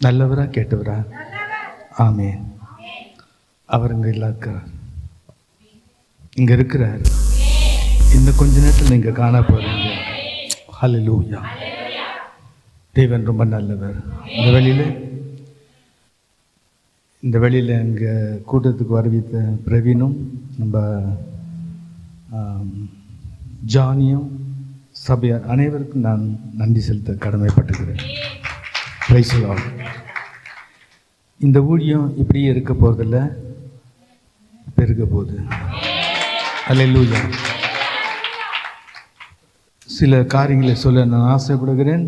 நல்லவரா கேட்டவரா? ஆமென். அவர் இங்கே இருக்கிறார், இங்கே இருக்கிறார். இன்னும் கொஞ்ச நேரத்தில் நீங்கள் காண போகிறீங்க. ஹல்லேலூயா. தேவன் ரொம்ப நல்லவர். இந்த வெளியில் இங்கே கூட்டத்துக்கு வரவித்த பிரவீனும் நம்ம ஜானியும் சபையார் அனைவருக்கும் நான் நன்றி செலுத்த கடமைப்பட்டுக்கிறேன். Praise the Lord. இந்த ஊழியம் இப்படியே இருக்க போகிறதில்ல, இப்போ இருக்க போகுது. அல்லேலூயா. சில காரியங்களை சொல்ல நான் ஆசைப்படுகிறேன்.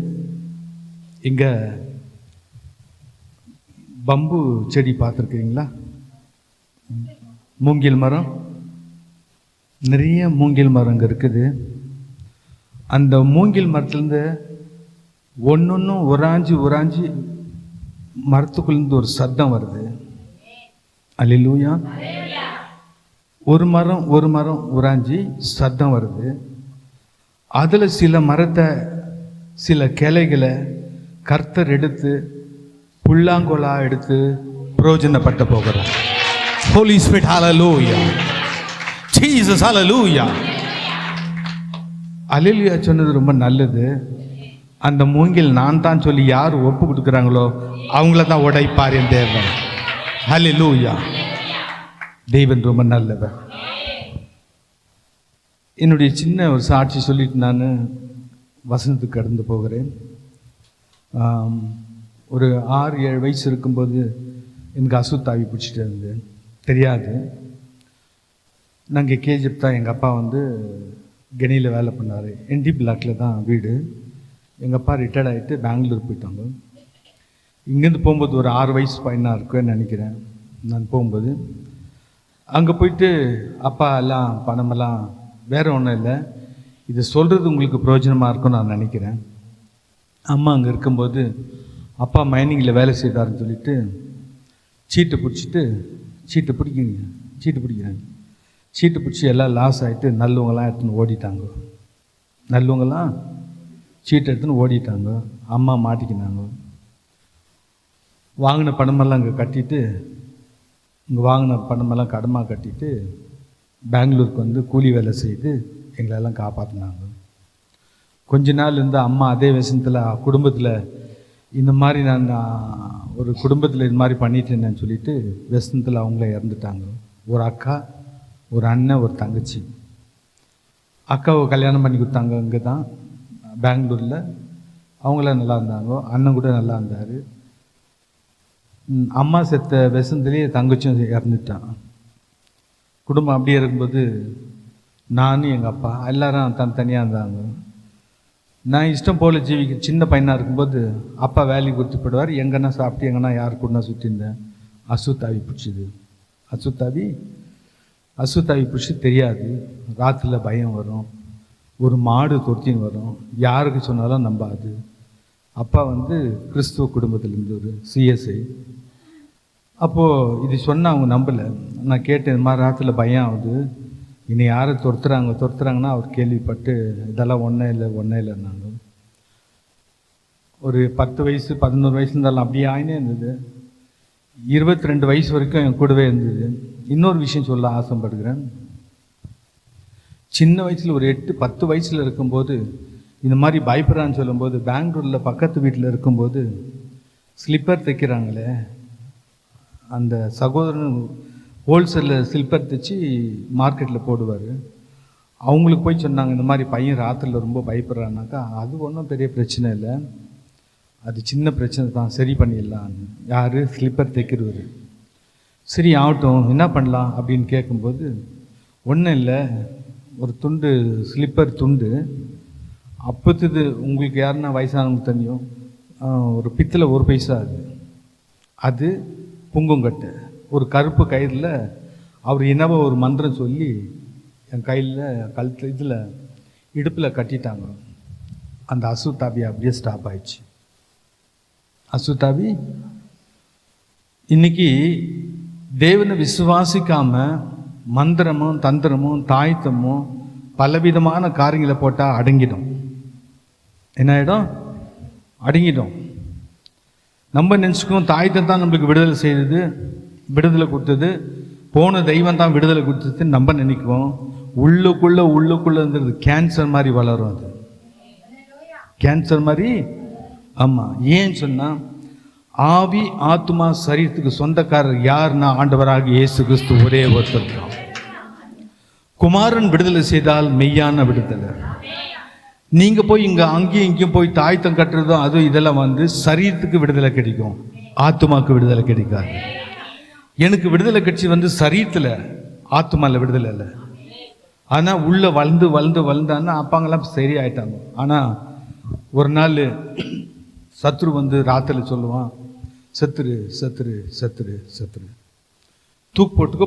இங்கே பம்பு செடி பார்த்துருக்கீங்களா? மூங்கில் மரம், நிறைய மூங்கில் மரங்க இருக்குது. அந்த மூங்கில் மரத்துலேருந்து ஒன்று உராஞ்சி மரத்துக்குள்ளேருந்து ஒரு சத்தம் வருது. அல்லேலூயா. ஒரு மரம் உராஞ்சி சத்தம் வருது. அதில் சில மரத்தை, சில கிளைகளை கர்த்தர் எடுத்து புல்லாங்கோலா எடுத்து பிரயோஜனப்பட்ட போகிறார். ஹோலி ஸ்பிரிட், ஹல்லேலூயா. ஜீசஸ், ஹல்லேலூயா. அல்லேலூயா சொன்னது ரொம்ப நல்லது. அந்த மூங்கில் நான் தான் சொல்லி யார் ஒப்பு கொடுக்குறாங்களோ அவங்கள தான் உடைப்பார் என் தேவன். ஹல்லேலூயா. தேவன் ரொம்ப நல்லவர். என்னுடைய சின்ன ஒரு சாட்சி சொல்லிட்டு நான் வசனத்துக்கு கடந்து போகிறேன். ஒரு 6-7 வயசு இருக்கும்போது எனக்கு அசுத்தாவி பிடிச்சிட்டு இருந்தது, தெரியாது. நாங்கள் கேஜிப் தான். எங்கள் அப்பா கெனியில் வேலை பண்ணார். என்டி பிளாக்கில் தான் வீடு. எங்கள் அப்பா ரிட்டையர்ட் ஆகிட்டு பெங்களூர் போயிட்டாங்க. இங்கேருந்து போகும்போது ஒரு 6 வயசு பையனாக இருக்குன்னு நினைக்கிறேன். நான் போகும்போது அங்கே போயிட்டு அப்பா எல்லாம் பணமெல்லாம் வேறு ஒன்றும் இல்லை, இது சொல்கிறது உங்களுக்கு பிரயோஜனமாக இருக்கும்னு நான் நினைக்கிறேன். அம்மா அங்கே இருக்கும்போது அப்பா மைனிங்கில் வேலை செய்தாருன்னு சொல்லிட்டு சீட்டு பிடிக்கிறேன். சீட்டு பிடிச்சி எல்லாம் லாஸ் ஆகிட்டு நல்லவங்களாம் எடுத்துன்னு ஓடிட்டாங்க. நல்லவங்களாம் சீட்டு எடுத்துன்னு ஓடிட்டாங்க. அம்மா மாட்டிக்கினாங்க. வாங்கின பணமெல்லாம் அங்கே கட்டிட்டு, கடமாக கட்டிட்டு பெங்களூருக்கு கூலி வேலை செய்து எங்களெல்லாம் காப்பாற்றினாங்க. கொஞ்ச நாள் இருந்தால் அம்மா அதே விஷயத்தில் குடும்பத்தில் இந்த மாதிரி நான் ஒரு குடும்பத்தில் இது மாதிரி பண்ணிட்டேன்னு சொல்லிட்டு விஷயத்தில் அவங்கள இறந்துட்டாங்க. ஒரு அக்கா, ஒரு அண்ணன், ஒரு தங்கச்சி. அக்காவை கல்யாணம் பண்ணி கொடுத்தாங்க இங்கே தான் பெங்களூரில். அவங்களாம் நல்லா இருந்தாங்க. அண்ணன் கூட நல்லா இருந்தார். அம்மா செத்த விஷத்துலேயே தங்கச்சியும் இறந்துட்டான். குடும்பம் அப்படியே இருக்கும்போது நானும் எங்கள் அப்பா எல்லாரும் தனித்தனியாக இருந்தாங்க. நான் இஷ்டம் போல் சின்ன பையனாக இருக்கும்போது அப்பா வேலைக்கு கொடுத்து போயிடுவார். எங்கன்னா சாப்பிட்டு எங்கன்னா யார் கூடனா சுற்றி இருந்தேன். அசுத்தாவி பிடிச்சிது. அசுத்தாவி பிடிச்சி தெரியாது. ராத்திரியில் பயம் வரும். ஒரு மாடு தொத்தின்னு வரும். யாருக்கு சொன்னாலும் நம்பாது. அப்பா கிறிஸ்துவ குடும்பத்திலேருந்து ஒரு சிஎஸ்ஐ. அப்போது இது சொன்னால் அவங்க நம்பலை. நான் கேட்டேன், இது மாதிரி ராத்திரியில் பயம் ஆகுது, இனி யாரை துரத்துறாங்கன்னா அவர் கேள்விப்பட்டு இதெல்லாம் ஒன்றே இல்லைன்னாங்க. ஒரு 10 வயசு 11 வயசு இருந்தாலும் அப்படியே ஆயினே இருந்தது. 22 வயசு வரைக்கும் என் கூடவே இருந்தது. இன்னொரு விஷயம் சொல்ல ஆசைப்படுகிறேன். சின்ன வயசில் ஒரு 8-10 வயசில் இருக்கும்போது இந்த மாதிரி பயப்படுறான்னு சொல்லும்போது பெங்களூரில் பக்கத்து வீட்டில் இருக்கும்போது ஸ்லிப்பர் தைக்கிறாங்களே, அந்த சகோதரன் ஹோல்சேலில் ஸ்லிப்பர் தைச்சி மார்க்கெட்டில் போடுவார். அவங்களுக்கு போய் சொன்னாங்க, இந்த மாதிரி பையன் ராத்திரியில் ரொம்ப பயப்படுறான்னாக்கா, அது ஒன்றும் பெரிய பிரச்சனை இல்லை, அது சின்ன பிரச்சனை தான், சரி பண்ணிடலான்னு. யார்? ஸ்லிப்பர் தைக்கிறவர். சரி ஆகட்டும், என்ன பண்ணலாம் அப்படின்னு கேட்கும்போது, ஒன்றும் இல்லை, ஒரு துண்டு ஸ்லிப்பர் துண்டு அப்போத்துது. உங்களுக்கு யாருன்னா வயசானவங்க தெரியும், ஒரு பித்தளை 1 பைசா அது புங்குங்கட்டை ஒரு கருப்பு கயிறில் அவர் என்னவோ ஒரு மந்திரம் சொல்லி என் கையில் கழுத்து இதில் இடுப்பில் கட்டிட்டாங்க. அந்த அசுத்தாவி அப்படியே ஸ்டாப் ஆயிடுச்சு. அசுத்தாவி இன்னைக்கு தேவனை விசுவாசிக்காம மந்திரமும் தந்திரமும் தாய்த்தமும் பலவிதமான காரியங்களை போட்டால் அடங்கிடும். என்ன ஆகிடும்? அடங்கிடும். நம்ம நினச்சிக்கோம் தாயத்தை தான் நம்மளுக்கு விடுதலை செய்தது, விடுதலை கொடுத்தது, போன தெய்வம் தான் விடுதலை கொடுத்தது நம்ம நினைக்குவோம். உள்ளுக்குள்ளே இருந்தது கேன்சர் மாதிரி வளரும். அது கேன்சர் மாதிரி. ஆமாம். ஏன்னு சொன்னால் ஆவி ஆத்மா சரீரத்துக்கு சொந்தக்காரர் யாருன்னா ஆண்டவராக இயேசு கிறிஸ்து ஒரே ஒருத்தர் தான். குமாரன் விடுதலை செய்தால் மெய்யான விடுதலை. நீங்க போய் இங்க அங்கேயும் இங்கேயும் போய் தாய்த்தம் கட்டுறதும் அதுவும் இதெல்லாம் சரீரத்துக்கு விடுதலை கிடைக்கும், ஆத்மாக்கு விடுதலை கிடைக்காது. எனக்கு விடுதலை கட்சி சரீரத்தில், ஆத்மாவில் விடுதலை இல்லை. ஆனால் உள்ள வளர்ந்தான்னா அப்பாங்கெல்லாம் சரியாயிட்டாங்க. ஆனால் ஒரு நாள் சத்ரு ராத்திரில சொல்லுவான், செத்துரு செத்துரு செத்துரு செத்துரு, தூக்கு போட்டுக்கோ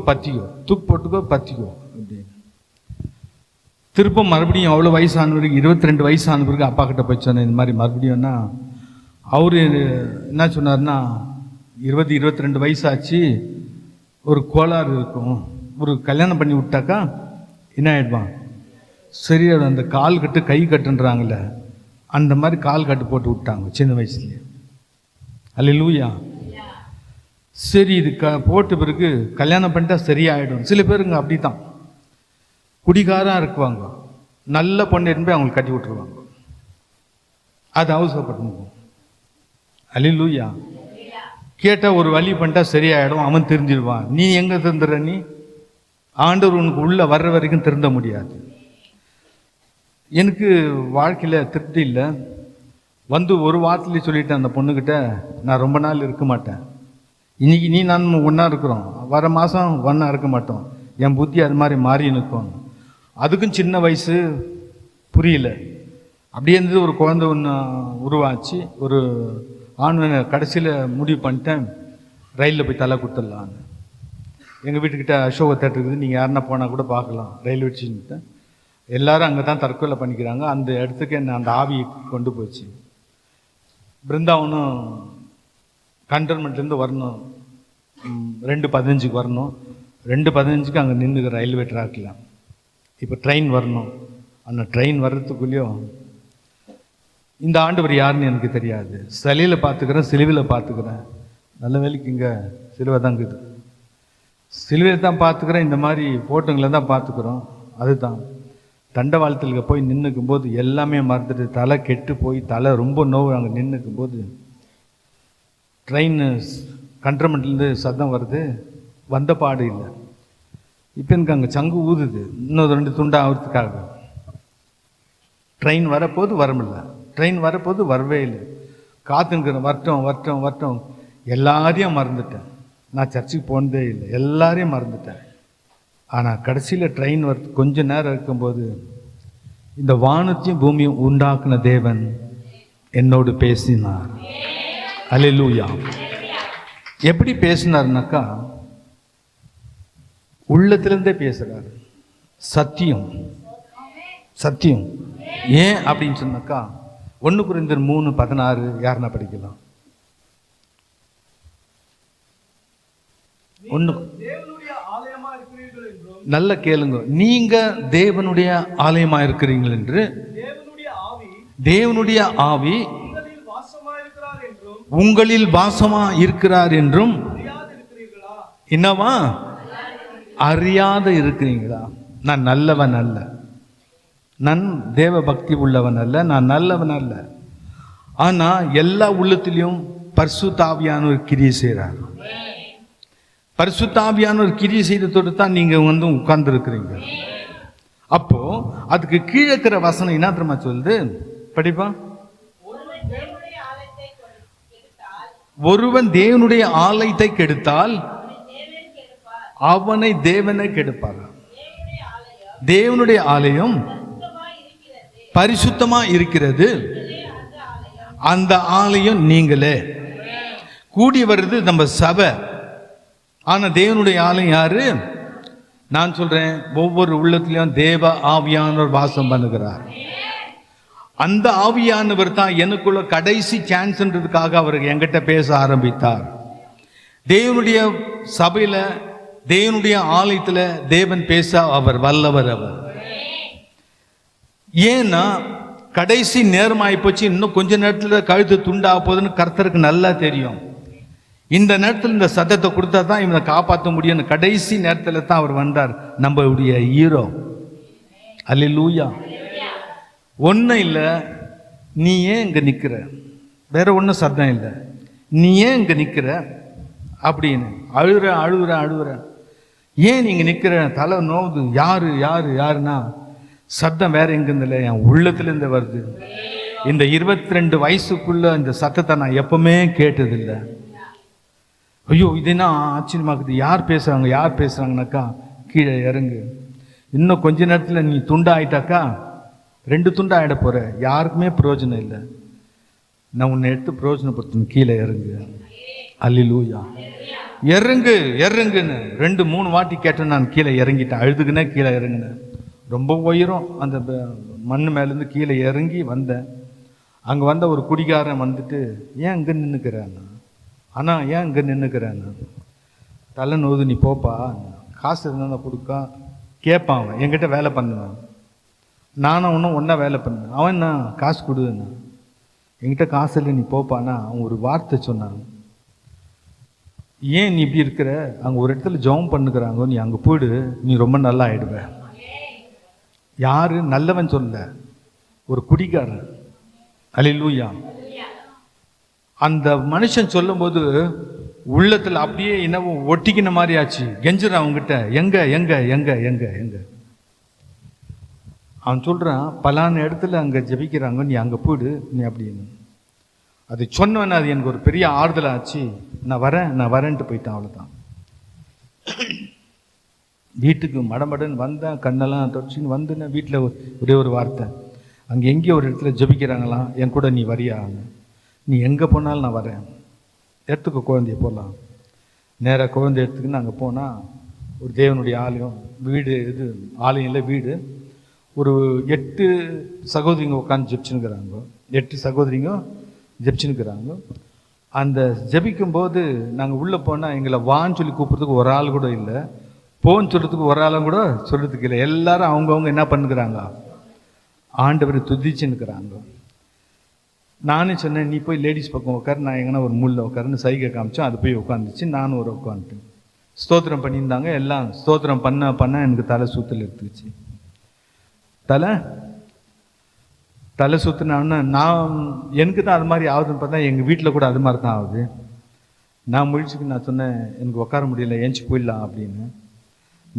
பத்திக்கோ அப்படின்னு. திரும்ப மறுபடியும் அவ்வளோ வயசானவருக்கு 22 வயசான பிறகு அப்பா கிட்ட போய் சொன்னேன் இந்த மாதிரி மறுபடியும்னா. அவர் என்ன சொன்னார்னா, 22 வயசாச்சு, ஒரு கோளாறு இருக்கும், ஒரு கல்யாணம் பண்ணி விட்டாக்கா என்ன ஆகிடுவான், சரி அந்த கால் கட்டு கை கட்டுன்றாங்களே அந்த மாதிரி கால் கட்டு போட்டு விட்டாங்க சின்ன வயசுலேயே. அல்லேலூயா. சரி இது போட்ட பிறகு கல்யாணம் பண்ணிட்டா சரியாயிடும். சில பேருங்க அப்படி தான் குடிகாராக இருக்குவாங்க, நல்ல பொண்ணு போய் அவங்களுக்கு கட்டி விட்டுருவாங்க. அது அவசரப்பட்டு. அல்லேலூயா. கேட்டால் ஒரு வழி பண்ணிட்டா சரியாயிடும், அவன் தெரிஞ்சிடுவான். நீ எங்கே திருந்துற? நீ ஆண்டவர் உனக்கு உள்ள வர்ற வரைக்கும் திருந்த முடியாது. எனக்கு வாழ்க்கையில் திருப்தி இல்லை. ஒரு வாரத்திலே சொல்லிட்டேன் அந்த பொண்ணுக்கிட்ட, நான் ரொம்ப நாள் இருக்க மாட்டேன். இன்னைக்கு நீ நான் ஒன்றா இருக்கிறோம், வர மாதம் ஒன்றா இருக்க மாட்டோம். என் புத்தி அது மாதிரி மாறி நிற்கும். அதுக்கும் சின்ன வயசு, புரியல. அப்படியே இருந்தது. ஒரு குழந்தை ஒன்று உருவாச்சு. ஒரு ஆண்மனை கடைசியில் முடிவு பண்ணிட்டேன், ரயிலில் போய் தலை கொடுத்துடலான்னு. எங்கள் வீட்டுக்கிட்ட அசோக தேட்டர் இருக்குது, நீங்கள் யாருன்னா போனால் கூட பார்க்கலாம். ரயில்வே ஸ்டேஷன்கிட்ட எல்லோரும் அங்கே தான் தற்கொலை பண்ணிக்கிறாங்க. அந்த இடத்துக்கு என்ன அந்த ஆவியை கொண்டு போச்சு. பிருந்தாவனும் கண்டோன்மெண்ட்லேருந்து வரணும், 2:15 வரணும். 2:15 அங்கே நின்று ரயில்வே ட்ராக்கில். இப்போ ட்ரெயின் வரணும். அந்த ட்ரெயின் வர்றதுக்குள்ளேயும் இந்த ஆண்டவர் யாருன்னு எனக்கு தெரியாது. சிலையில் பார்த்துக்கிறேன், சிலுவையில் பார்த்துக்கிறேன். நல்ல வேலைக்கு இங்கே சிலுவை தான் இருக்குது. சிலுவையில் தான் பார்த்துக்கிறேன், இந்த மாதிரி ஃபோட்டோங்களை தான் பார்த்துக்கிறோம். அதுதான் தண்டவாளத்தில் போய் நின்றுக்கும் போது எல்லாமே மறந்துட்டு தலை கெட்டு போய் தலை ரொம்ப நோவு. அங்கே நின்றுக்கும் போது ட்ரெயின் கண்ட்ரோன்மெண்ட்லேருந்து சத்தம் வருது, வந்த பாடு இல்லை. இப்போ எனக்கு அங்கே சங்கு ஊதுது, இன்னொரு 2 துண்டா ஆகிறதுக்காக. ட்ரெயின் வரப்போது வரமில்லை, ட்ரெயின் வரப்போது வரவே இல்லை. காத்துக்கிறேன், வரட்டும். எல்லாரையும் மறந்துட்டேன். நான் சர்ச்சுக்கு போனதே இல்லை, எல்லாரையும் மறந்துட்டேன். ஆனால் கடைசியில் ட்ரெயின் வரது கொஞ்ச நேரம் இருக்கும்போது இந்த வானத்தையும் பூமியும் உண்டாக்குன தேவன் என்னோடு பேசினார். அல்லேலூயா. எப்படி பேசினார்னாக்கா, உள்ளத்திலிருந்தே பேசுகிறார். சத்தியம். ஏன் அப்படின்னு சொன்னாக்கா, 1 கொரிந்தியர் 3:16 யாருன்னா படிக்கலாம்? நல்ல கேளுங்க. நீங்க தேவனுடைய ஆலயமா இருக்கிறீர்கள் என்று, தேவனுடைய ஆவி உங்களில் வாசமா இருக்கிறார் என்றும் என்னவா அறியாத இருக்கிறீங்களா? நான் நல்லவன் அல்ல, நான் தேவ பக்தி உள்ளவன் அல்ல, நான் நல்லவன் அல்ல. ஆனா எல்லா உள்ளத்திலையும் பரிசுத்த ஆவியானவர் கிரியை செய்கிறார். பரிசுத்த ஆவியானவர் கிரியை செய்ததோடு தான் நீங்க உட்கார்ந்து இருக்கிறீங்க. அப்போ அதுக்கு கீழே இருக்கிற வசனம் என்ன தெரியுமா சொல்லுது? படிப்பா. ஒருவன் தேவனுடைய ஆலயத்தை கெடுத்தால் அவனை தேவனை கெடுப்பார். தேவனுடைய ஆலயம் பரிசுத்தமா இருக்கிறது, அந்த ஆலயம் நீங்களே. கூடி வருது நம்ம சபை, ஆனா தேவனுடைய ஆலயம் யாரு? நான் சொல்றேன், ஒவ்வொரு உள்ளத்திலையும் தேவ ஆவியானவர் வாசம் பண்ணுகிறார். அந்த ஆவியானவர் தான் எனக்குள்ள கடைசி சான்ஸ்ன்றதுக்காக அவர் என்கிட்ட பேச ஆரம்பித்தார். தேவனுடைய சபையில, தேவனுடைய ஆலயத்துல தேவன் பேச அவர் வல்லவர். அவர் ஏன்னா கடைசி நேரம் ஆகிப்போச்சு, இன்னும் கொஞ்ச நேரத்தில் கழுத்து துண்டாக போகுதுன்னு கர்த்தருக்கு நல்லா தெரியும். இந்த நேரத்தில் இந்த சத்தத்தை கொடுத்தா தான் இவனை காப்பாற்ற முடியும். கடைசி நேரத்தில் தான் அவர் வந்தார், நம்மளுடைய ஹீரோ. அல்லேலூயா. ஒன்றும் இல்லை, நீ ஏன் இங்கே நிற்கிற, வேற ஒன்றும் சத்தம் இல்லை, நீ ஏன் இங்கே நிற்கிற அப்படின்னு அழுகுற. ஏன் நீங்கள் நிற்கிற, தலை நோவுது. யாருன்னா சத்தம் வேற எங்கிருந்தில்ல, என் உள்ளத்துலேருந்து வருது. இந்த 22 வயசுக்குள்ள இந்த சத்தத்தை நான் எப்பவுமே கேட்டதில்லை. ஐயோ, இது என்ன ஆச்சரியமாக்குது, யார் பேசுகிறாங்கனாக்கா கீழே இறங்கு, இன்னும் கொஞ்ச நேரத்தில் நீ துண்டாயிட்டாக்கா 2 துண்டாயிட போகிற, யாருக்குமே பிரயோஜனம் இல்லை, நான் உன்னை எடுத்து பிரயோஜனப்படுத்தணும், கீழே இறங்கு. அல்லேலூயா. இறங்குன்னு 2-3 வாட்டி கேட்டேன். நான் கீழே இறங்கிட்டேன், அழுதுக்குன்னே கீழே இறங்கினேன். ரொம்ப உயரம், அந்த மண் மேலேருந்து கீழே இறங்கி வந்தேன். அங்கே வந்த ஒரு குடிகாரன் வந்துட்டு, ஏன் இங்கே நின்றுக்கிறேன்னா, ஆனால் ஏன் இங்கே நின்றுக்கிறேன்னா, தலை நோது, நீ போப்பா, காசு இருந்தால் கொடுக்கா கேட்பான். அவன் என்கிட்ட வேலை பண்ணுவேன், நானும் ஒன்றும் ஒன்றா வேலை பண்ணுவேன். அவன் நான் காசு கொடுன்னா, என்கிட்ட காசு இல்லை, நீ போப்பான்னா. அவன் ஒரு வார்த்தை சொன்னான், ஏன் நீ இப்படி இருக்கிற, அங்கே ஒரு இடத்துல ஜெபம் பண்ணுக்கிறாங்க, நீ அங்கே போயிடு, நீ ரொம்ப நல்லா ஆயிடுவ. யாரு நல்லவன் சொல்ல, ஒரு குடிகாரன். அல்லேலூயா. அந்த மனுஷன் சொல்லும் போது உள்ளத்துல அப்படியே என்னவோ ஒட்டிக்கின மாதிரி ஆச்சு. கெஞ்சுறான் அவங்ககிட்ட, எங்க. அவன் சொல்றான், பலான இடத்துல அங்க ஜெபிக்கிறாங்க, நீ அங்க போயிடு நீ அப்படின்னு. அது சொன்னவன அது எனக்கு ஒரு பெரிய ஆறுதல் ஆச்சு. நான் வரேன்ட்டு போயிட்டான். அவ்வளோதான். வீட்டுக்கு மடமடன்னு வந்தேன், கண்ணெல்லாம் தொடச்சின்னு வந்துன்னு வீட்டில் ஒரே ஒரு வார்த்தை, அங்கே எங்கேயோ ஒரு இடத்துல ஜெபிக்கிறாங்களாம், என் கூட நீ வரியா, நீ எங்கே போனாலும் நான் வரேன், எடுத்துக்க குழந்தைய போகலாம். நேராக குழந்தை எடுத்துக்கின்னு அங்கே போனால் ஒரு தேவனுடைய ஆலயம், வீடு, இது ஆலயம் இல்லை வீடு. ஒரு 8 சகோதரிங்க உட்காந்து ஜெபிச்சுன்னுக்கிறாங்க. 8 சகோதரிங்க ஜெபிச்சுன்னுக்கிறாங்க. அந்த ஜெபிக்கும்போது நாங்கள் உள்ளே போனால் எங்களை வான்னு சொல்லி கூப்பிட்றதுக்கு ஒரு ஆள் கூட இல்லை, போன்னு சொல்கிறதுக்கு ஒரு ஆளும் கூட சொல்கிறதுக்கு இல்லை. எல்லாரும் அவங்கவுங்க என்ன பண்ணுறாங்க, ஆண்டவரை துதிச்சுன்னுக்கிறாங்க. நானே சொன்னேன், நீ போய் லேடிஸ் பக்கம் உட்காரு, நான் எங்கன்னா ஒரு முள்ள உட்காருன்னு சைகை காமிச்சோம். அது போய் உட்காந்துச்சு, நானும் ஒரு உட்காந்துட்டேன். ஸ்தோத்திரம் பண்ணியிருந்தாங்க. எல்லாம் ஸ்தோத்திரம் பண்ண எனக்கு தலை சுத்தல் எடுத்துக்கிச்சு. தலை சுற்றினான்னு நான் எனக்கு தான் அது மாதிரி ஆகுதுன்னு பார்த்தா எங்கள் வீட்டில் கூட அது மாதிரி தான் ஆகுது. நான் முழிச்சுக்கு நான் சொன்னேன், எனக்கு உட்கார முடியல, ஏஞ்சி போயிடலாம் அப்படின்னு.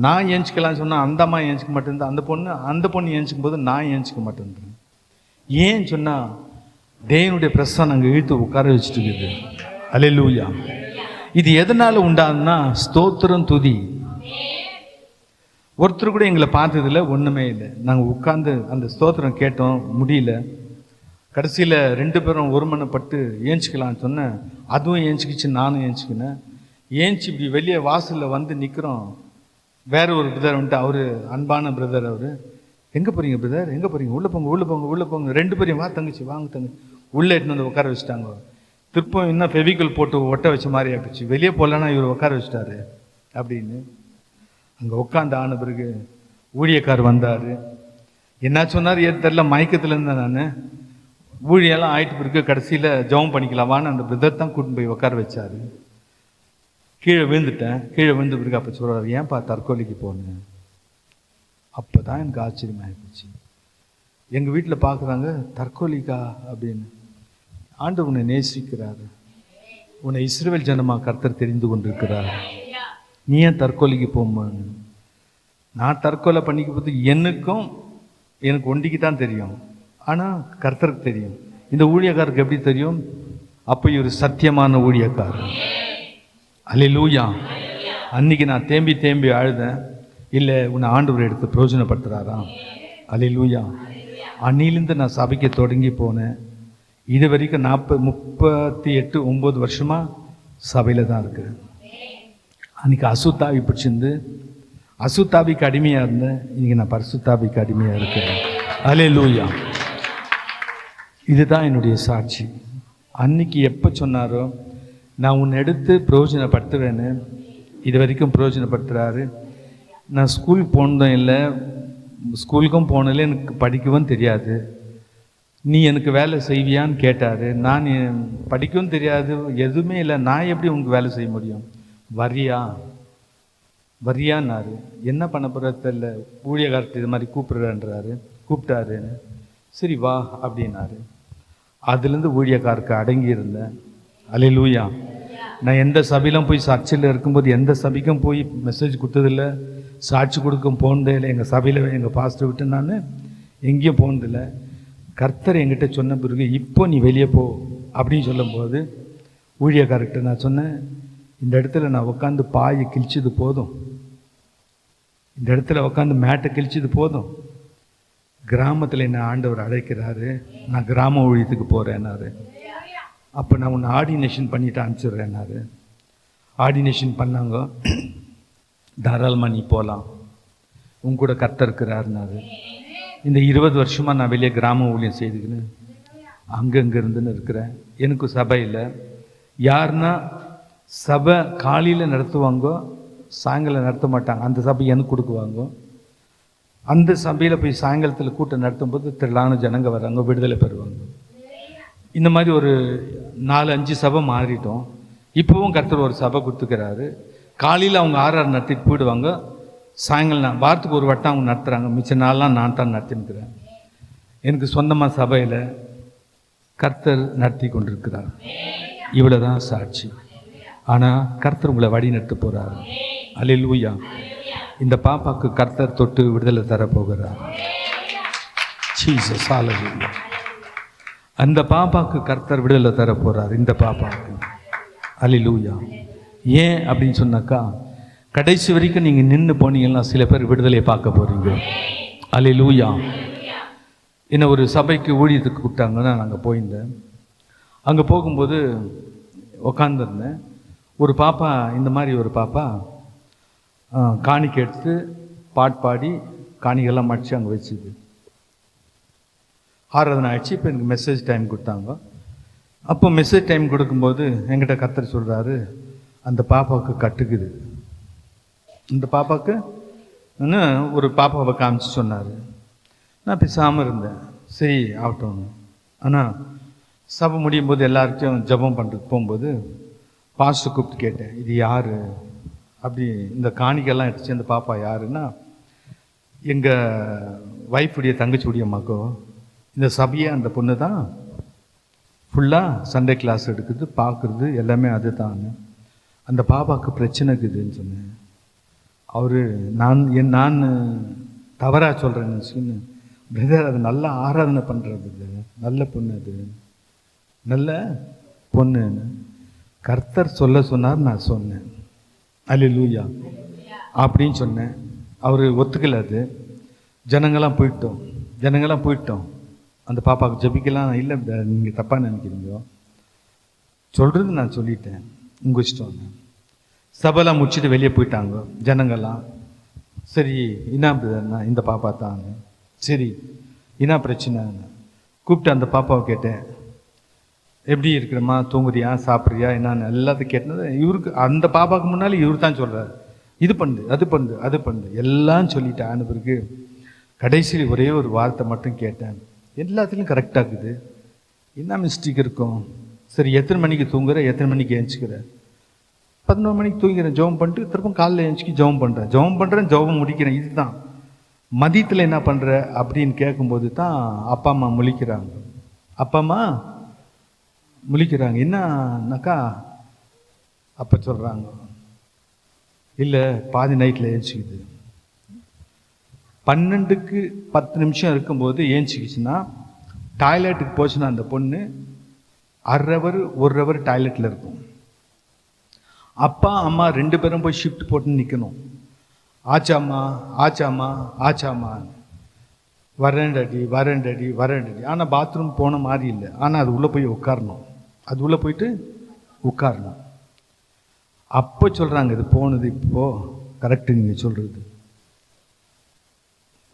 நான் ஏஞ்சிக்கலாம்னு சொன்னால் அந்த அம்மா ஏஞ்சிக்க மாட்டேன், அந்த பொண்ணு ஏஞ்சிக்கும் போது நான் ஏஞ்சிக்க மாட்டேன்றேன். ஏன்னு சொன்னால் தேவனுடைய பிரசன்னம் அங்கே இழுத்து உட்கார வச்சுட்டு இருக்குது. அல்லேலூயா. இது எதனால உண்டாதுன்னா ஸ்தோத்திரம், துதி. ஒருத்தர் கூட எங்களை பார்த்ததில்ல, ஒன்றுமே இல்லை. நாங்கள் உட்காந்து அந்த ஸ்தோத்திரம் கேட்டோம், முடியல. கடைசியில் 2 பேரும் ஒருமனப்பட்டு ஏஞ்சிக்கலான்னு சொன்னேன். அதுவும் ஏஞ்சிக்கிச்சு, நானும் ஏஞ்சிக்கினேன். ஏஞ்சி இப்படி வெளியே வாசலில் வந்து நிற்கிறோம். வேற ஒரு பிரதர் வந்துட்டு, அவர் அன்பான பிரதர். அவர், எங்கே போகிறீங்க பிரதர், எங்கே போகிறீங்க, உள்ளே போங்க 2 பேரையும், வா தங்கச்சி, வாங்க தங்கச்சி. உள்ளே எடுத்துன்னு வந்து உட்கார வச்சுட்டாங்க. திருப்பம் இன்னும் ஃபெவிக்கல் போட்டு ஒட்ட வச்ச மாதிரி ஆகிடுச்சு. வெளியே போகலன்னா இவர் உட்கார வச்சுட்டாரு அப்படின்னு. அங்கே உட்காந்து ஆன பிறகு ஊழியக்கார் வந்தார். என்ன சொன்னார் ஏது தெரியல, மயக்கத்தில் இருந்தேன் நான். ஊழியெல்லாம் ஆயிட்டு பிறகு கடைசியில் ஜெபம் பண்ணிக்கலாமான்னு அந்த பிரதர் தான் கூட்டின்னு போய் உட்கார வச்சார். கீழே விழுந்துட்டேன். கீழே விழுந்த பிறகு அப்போ சொல்கிறார், ஏன்பா தற்கொலைக்கு போனேன். அப்போ தான் எனக்கு ஆச்சரியமாகிடுச்சு. எங்கள் வீட்டில் பார்க்குறாங்க, தற்கொலைக்கா அப்படின்னு. ஆண்டவர் உன்னை நேசிக்கிறார், உன்னை இஸ்ரவேல் ஜனமாக கர்த்தர் தெரிந்து கொண்டிருக்கிறார், நீ ஏன் தற்கொலைக்கு போமான்னு. நான் தற்கொலை பண்ணிக்க போது எனக்கு ஒண்டிக்கு தான் தெரியும், ஆனால் கர்த்தருக்கு தெரியும். இந்த ஊழியக்காரருக்கு எப்படி தெரியும்? அப்போ இவர் சத்தியமான ஊழியக்காரர். அல்லேலூயா. அன்னைக்கு நான் தேம்பி அழுதேன். இல்லை, உன்னை ஆண்டவர் எடுத்து பிரயோஜனப்படுத்துகிறாரா. அல்லேலூயா. அன்னிலிருந்து நான் சபைக்கு தொடங்கி போனேன். இது வரைக்கும் 38-9 வருஷமாக சபையில் தான் இருக்குது. அன்றைக்கி அசுத்தாவி பிடிச்சிருந்து அசுத்தாவிக்கு அடிமையாக இருந்தேன். இன்றைக்கி நான் பரிசுத்தாவிக்கு அடிமையாக இருக்கிறேன். அல்லேலூயா. இதுதான் என்னுடைய சாட்சி. அன்னைக்கு எப்போ சொன்னாரோ, நான் உன்னை எடுத்து பிரயோஜனப்படுத்துவேன்னு, இது வரைக்கும் பிரயோஜனப்படுத்துகிறாரு. நான் ஸ்கூல் போனதும் இல்லை, ஸ்கூலுக்கும் போனதில்லை, எனக்கு படிக்கவும் தெரியாது. நீ எனக்கு வேலை செய்வியான்னு கேட்டார். நான் படிக்கவும் தெரியாது, எதுவுமே இல்லை, நான் எப்படி உனக்கு வேலை செய்ய முடியும், வரியான்னாரு. என்ன பண்ண போகிற தெரியல, ஊழியக்காரர்கிட்ட இது மாதிரி கூப்பிடுறேன்றாரு. கூப்பிட்டாரு. சரி வா அப்படின்னாரு. அதுலேருந்து ஊழியக்காருக்கு அடங்கி இருந்தேன். அல்லேலூயா. நான் எந்த சபையிலும் போய் சர்ச்சில் இருக்கும்போது எந்த சபைக்கும் போய் மெசேஜ் கொடுத்ததில்லை, சாட்சி கொடுக்கும் போனதே இல்லை. எங்கள் சபையில் எங்கள் பாஸ்டர் விட்டு நான் எங்கேயும் போனதில்லை. கர்த்தர் என்கிட்ட சொன்ன பிறகு இப்போ நீ வெளியே போ அப்படின்னு சொல்லும்போது ஊழியக்காரர்கிட்ட நான் சொன்னேன், இந்த இடத்துல நான் உட்காந்து பாயை கிழிச்சது போதும், இந்த இடத்துல உட்காந்து மேட்டை கிழிச்சது போதும், கிராமத்தில் என்ன ஆண்டவர் அழைக்கிறாரு, நான் கிராம ஊழியத்துக்கு போகிறேன்னாரு. அப்போ நான் உன்னை ஆர்டினேஷன் பண்ணிவிட்டு அனுப்பிச்சிடுறேன்னாரு. ஆர்டினேஷன் பண்ணாங்க. தாராளமாக நீ போகலாம், உன் கூட கர்த்தர் இருக்கிறாருனாரு. இந்த 20 வருஷமாக நான் வெளியே கிராம ஊழியம் செய்துக்கின்னு அங்கங்கே இருந்துன்னு இருக்கிறேன். எனக்கு சபை இல்லை. யாருன்னா சபை காலையில் நடத்துவாங்கோ, சாயங்காலம் நடத்த மாட்டாங்க. அந்த சபை எனக்கு கொடுக்குவாங்க. அந்த சபையில் போய் சாயங்காலத்தில் கூட்டம் நடத்தும்போது திரளான ஜனங்க வராங்க, விடுதலை பெறுவாங்க. இந்த மாதிரி ஒரு 4-5 சபை மாறிட்டோம். இப்போவும் கர்த்தர் ஒரு சபை கொடுத்துக்கிறாரு. காலையில் அவங்க 6 நடத்திட்டு போயிடுவாங்க, சாயங்காலம் வாரத்துக்கு ஒரு வட்டம் அவங்க நடத்துகிறாங்க. மிச்ச நாள்லாம் நான் தான் நடத்தினுக்கிறேன். எனக்கு சொந்தமாக சபையில் கர்த்தர் நடத்தி கொண்டிருக்கிறார். இவ்வளோ தான் சாட்சி. ஆனால் கர்த்தர் உங்களை வழி நடத்த போகிறார். அல்லேலூயா. இந்த பாப்பாவுக்கு கர்த்தர் தொட்டு விடுதலை தரப்போகிறார். ஜீசஸ் ஹல்லேலூயா. அந்த பாப்பாவுக்கு கர்த்தர் விடுதலை தரப்போகிறார். இந்த பாப்பாவுக்கு. அல்லேலூயா. ஏன் அப்படின்னு சொன்னாக்கா, கடைசி வரைக்கும் நீங்கள் நின்று போனீங்கன்னா சில பேர் விடுதலையை பார்க்க போகிறீங்க. அல்லேலூயா. என்ன ஒரு சபைக்கு ஊழியத்துக்கு கூப்பிட்டாங்கன்னா நாங்கள் போயிருந்தேன். அங்கே போகும்போது உக்காந்துருந்தேன். ஒரு பாப்பா, இந்த மாதிரி ஒரு பாப்பா காணிக்கை எடுத்து பாட்டு பாடி காணிக்கெல்லாம் மடித்து அங்கே வச்சுது. ஆராதனை ஆயிடுச்சு. இப்போ எனக்கு மெசேஜ் டைம் கொடுத்தாங்க. அப்போ மெசேஜ் டைம் கொடுக்கும்போது என்கிட்ட கர்த்தர் சொல்கிறாரு, அந்த பாப்பாவுக்கு கட்டுக்குது. இந்த பாப்பாவுக்கு ஒரு பாப்பாவை காமிச்சு சொன்னார். நான் பேசாமல் இருந்தேன். சரி ஆகட்டும். ஆனால் சபை முடியும் போது எல்லாருக்கும் ஜெபம் பண்ணுறதுக்கு போகும்போது பாஸ்டர் கூப்பிட்டு கேட்டேன், இது யார் அப்படி, இந்த காணிக்கெல்லாம் எடுத்துச்சு அந்த பாப்பா யாருன்னா, எங்கள் ஒய்ஃபுடைய தங்கச்சியுடைய மகோ. இந்த சபையை அந்த பொண்ணு தான் ஃபுல்லாக சண்டே கிளாஸ் எடுக்குது, பார்க்குறது எல்லாமே அது தான். அந்த பாப்பாவுக்கு பிரச்சனை இருக்குதுன்னு சொன்னேன். அவர் நான் தவறாக சொல்கிறேன்னு சொன்னு, பிரதர் அது நல்லா ஆராதனை பண்ணுறது, நல்ல பொண்ணு, அது நல்ல பொண்ணுன்னு கர்த்தர் சொல்ல சொன்னார். நான் சொன்னேன். அல்லேலூயா அப்படின்னு சொன்னேன். அவர் ஒத்துக்கல. அது ஜனங்கள்லாம் போயிட்டோம். அந்த பாப்பாவுக்கு ஜபிக்கலாம் இல்லை, நீங்கள் தப்பாக நினைக்கிறீங்க, சொல்கிறது நான் சொல்லிட்டேன், உங்கள் இஷ்டம். சபைலாம் முடிச்சுட்டு வெளியே போயிட்டாங்க ஜனங்கள்லாம். சரி என்ன பிரதர்னா, இந்த பாப்பா தான். சரி என்ன பிரச்சனை கூப்பிட்டு அந்த பாப்பாவை கேட்டேன், எப்படி இருக்கிறம்மா, தூங்குறியா, சாப்பிட்றியா, என்னன்னு எல்லாத்தையும் கேட்டது. இவருக்கு அந்த பாப்பாவுக்கு முன்னாலே இவர் தான் சொல்கிறார், இது பண்ணு, அது பண்ணு எல்லாம் சொல்லிட்டேன். பிறகு கடைசியில் ஒரே ஒரு வார்த்தை மட்டும் கேட்டேன், எல்லாத்துலேயும் கரெக்டாக இருக்குது, என்ன மிஸ்டேக் இருக்கும்? சரி எத்தனை மணிக்கு தூங்குற, எத்தனை மணிக்கு ஏஞ்சிக்கிற? 11 மணிக்கு தூங்கிறேன், ஜெபம் பண்ணிட்டு திரும்ப காலையில் ஏஞ்சிக்கி ஜெபம் பண்ணுறேன், ஜெபம் முடிக்கிறேன். இதுதான். மதியத்தில் என்ன பண்ணுற அப்படின்னு கேட்கும்போது தான் அப்பா அம்மா முழிக்கிறாங்க. என்னன்னாக்கா அப்போ சொல்கிறாங்க, இல்லை பாதி நைட்டில் ஏஞ்சிக்குது. 12க்கு 10 நிமிஷம் இருக்கும்போது ஏஞ்சிக்கிச்சுன்னா, டாய்லெட்டுக்கு போச்சுன்னா அந்த பொண்ணு 1/2 ஹவர் டாய்லெட்டில் இருக்கும். அப்பா அம்மா 2 பேரும் போய் ஷிஃப்ட் போட்டு நிற்கணும். ஆச்சாமா வரேன்டாடி. ஆனால் பாத்ரூம் போன மாதிரி இல்லை, ஆனால் அது உள்ளே போய் உட்காரணும். அப்போ சொல்கிறாங்க, இது போனது இப்போது கரெக்டு நீங்கள் சொல்கிறது.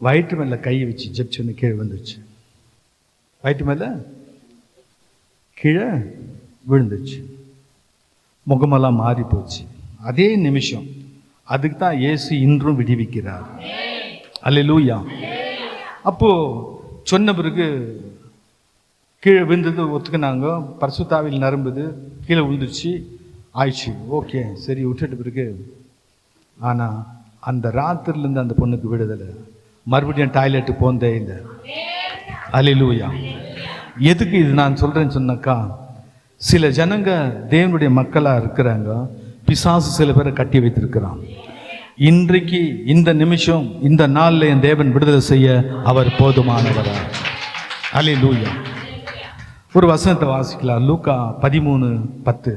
வயிற்று மேலே கையை வச்சு ஜெப்சன்னு கீழே வந்துச்சு. வயிற்று மேலே கீழே விழுந்துச்சு. முகமெல்லாம் மாறி போச்சு. அதே நிமிஷம். அதுக்கு தான் இயேசு இன்றும் விடுவிக்கிறார். அல்லேலூயா. அப்போ சொன்ன பிறகு கீழே விழுந்தது ஒத்துக்கினாங்க, பரிசுத்தாவில் நரம்புது, கீழே விழுந்துச்சு, ஆயிடுச்சு, ஓகே சரி விட்டுட்டு பிறகு. ஆனால் அந்த ராத்திரிலேருந்து அந்த பொண்ணுக்கு விடுதலை, மறுபடியும் டாய்லெட்டு போந்தே இல்லை. அல்லேலூயா. எதுக்கு இது நான் சொல்கிறேன்னு சொன்னாக்கா, சில ஜனங்க தேவனுடைய மக்களாக இருக்கிறாங்க, பிசாசு சில பேரை கட்டி வைத்திருக்கிறான். இன்றைக்கு இந்த நிமிஷம் இந்த நாளில் என் தேவன் விடுதலை செய்ய அவர் போதுமானவரா. அல்லேலூயா. ஒரு வசனத்தை வாசிக்கலாம், லூக்கா 13:10.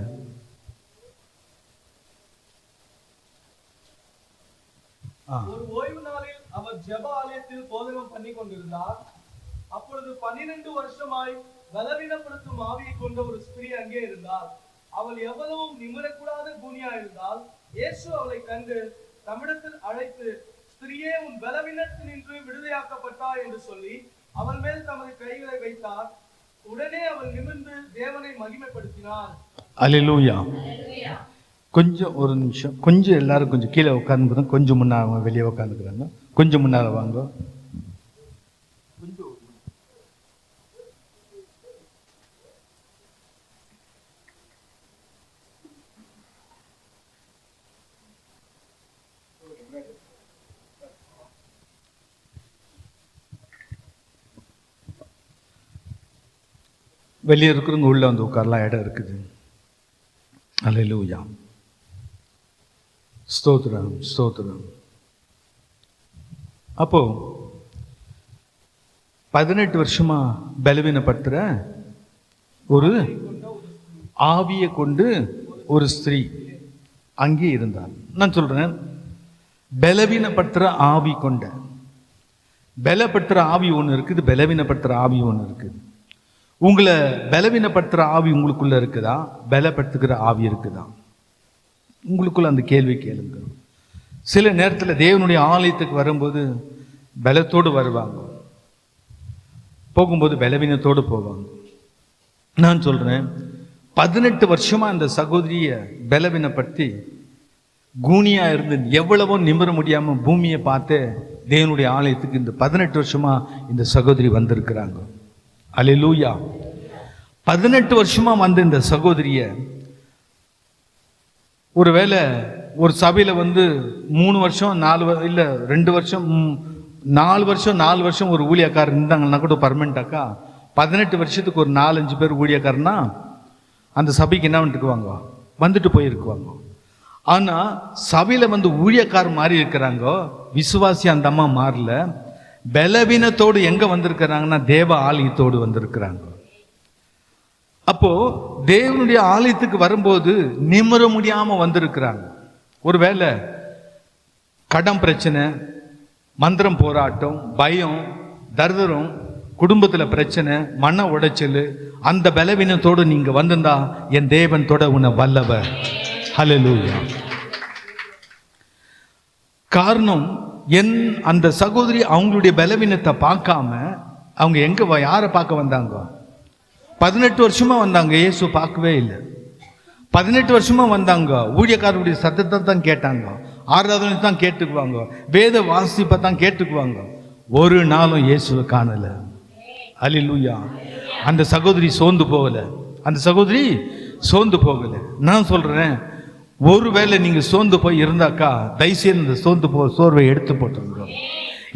ஒரு ஓய்வு நாளில் அவர் ஜெப ஆலயத்தில் போதகம் பண்ணி கொண்டிருந்தார். அப்பொழுது 12 வருஷமாய் பலவீனப்படுத்தும் ஆவியை கொண்ட ஒரு ஸ்திரீ அங்கே இருந்தாள். அவள் எவ்வளவும் நிமிரக்கூடாத கூனியா இருந்தால், இயேசு அவளை கண்டு தம்மிடத்தில் அழைத்து, ஸ்திரீயே, உன் பலவீனத்தினின்று விடுதலையாக்கப்பட்டாய் என்று சொல்லி அவள் மேல் தமது கைகளை வைத்தார். உடனே அவள் நிமிர்ந்து தேவனை மகிமைப்படுத்தினார். அல்லேலூயா. கொஞ்சம் ஒரு நிமிஷம், கொஞ்சம் எல்லாரும் கொஞ்சம் கீழே உட்காந்துக்கிறோம், கொஞ்சம் முன்னாடி வெளியே உட்காந்துக்கிறாங்க, கொஞ்சம் முன்னால் வாங்க. வெளியே இருக்கிறவங்க உள்ள வந்து உட்காரலாம், இடம் இருக்குது. அல்லேலூயா. ஸ்தோத்திரம் ஸ்தோத்திரம். அப்போ 18 வருஷமா பலவீனப்படுத்துற ஒரு ஆவியை கொண்டு ஒரு ஸ்திரீ அங்கே இருந்தார். நான் சொல்றேன், பலவீனப்படுத்துற ஆவி கொண்ட, பலப்படுத்துற ஆவி ஒன்று இருக்குது, பலவீனப்படுத்துற ஆவி ஒன்று இருக்குது. உங்களை பலவீனப்படுத்துகிற ஆவி உங்களுக்குள்ள இருக்குதா, பலப்படுத்துகிற ஆவி இருக்குதா? உங்களுக்குள்ள அந்த கேள்வி கேளுங்க. சில நேரத்தில் தேவனுடைய ஆலயத்துக்கு வரும்போது பலத்தோடு வருவாங்க, போகும்போது பலவீனத்தோடு போவாங்க. நான் சொல்றேன், 18 வருஷமா அந்த சகோதரியை பலவீனப்படுத்தி கூனியா இருந்து எவ்வளவோ நிமிர முடியாம பூமியை பார்த்து தேவனுடைய ஆலயத்துக்கு இந்த 18 வருஷமா இந்த சகோதரி வந்திருக்கிறாங்க. அல்லேலூயா. 18 வருஷமா வந்த இந்த சகோதரிய ஒருவேளை ஒரு சபையில 3 வருஷம் 2 வருஷம் 4 வருஷம் ஒரு ஊழியக்காரர் இருந்தாங்கன்னா கூட பர்மனண்டாக்கா, 18 வருஷத்துக்கு ஒரு 4-5 பேர் ஊழியக்காரனா அந்த சபைக்கு என்ன பண்ணிட்டுக்குவாங்க, வந்துட்டு போயிருக்குவாங்க. ஆனா சபையில ஊழியக்காரர் மாறி இருக்கிறாங்க, விசுவாசி அந்த அம்மா மாறல. பலவீனத்தோடு எங்க வந்திருக்கிறாங்கன்னா தேவ ஆலயத்தோடு வந்திருக்கிறாங்க. அப்போ தேவனுடைய ஆலயத்துக்கு வரும்போது நிமிர முடியாம வந்திருக்கிறாங்க. ஒருவேளை கடன் பிரச்சனை, மந்திரம் போராட்டம், பயம், தர்தரம், குடும்பத்துல பிரச்சனை, மன உடைச்சல், அந்த பலவீனத்தோடு நீங்க வந்திருந்தா என் தேவன் தொட உன்னை வல்லவர். ஹல்லேலூயா. காரணம், அந்த சகோதரி அவங்களுடைய பலவீனத்தை பார்க்காம அவங்க எங்க யாரை பார்க்க வந்தாங்க? 18 வருஷமா வந்தாங்க, இயேசு பார்க்கவே இல்லை. 18 வருஷமா வந்தாங்க, ஊழியக்காரருடைய சத்தத்தை தான் கேட்டாங்க, ஆராதனை தான் கேட்டுக்குவாங்க, வேத வாசிப்பை தான் கேட்டுக்குவாங்க. ஒரு நாளும் இயேசுவை காணல. அல்லேலூயா. அந்த சகோதரி சோர்ந்து போகல, அந்த சகோதரி சோர்ந்து போகல. நான் சொல்றேன், ஒருவேளை நீங்க சோர்ந்து போய் இருந்தாக்கா தயவுசெய்து இந்த சோர்வை எடுத்து போட்டுருங்க.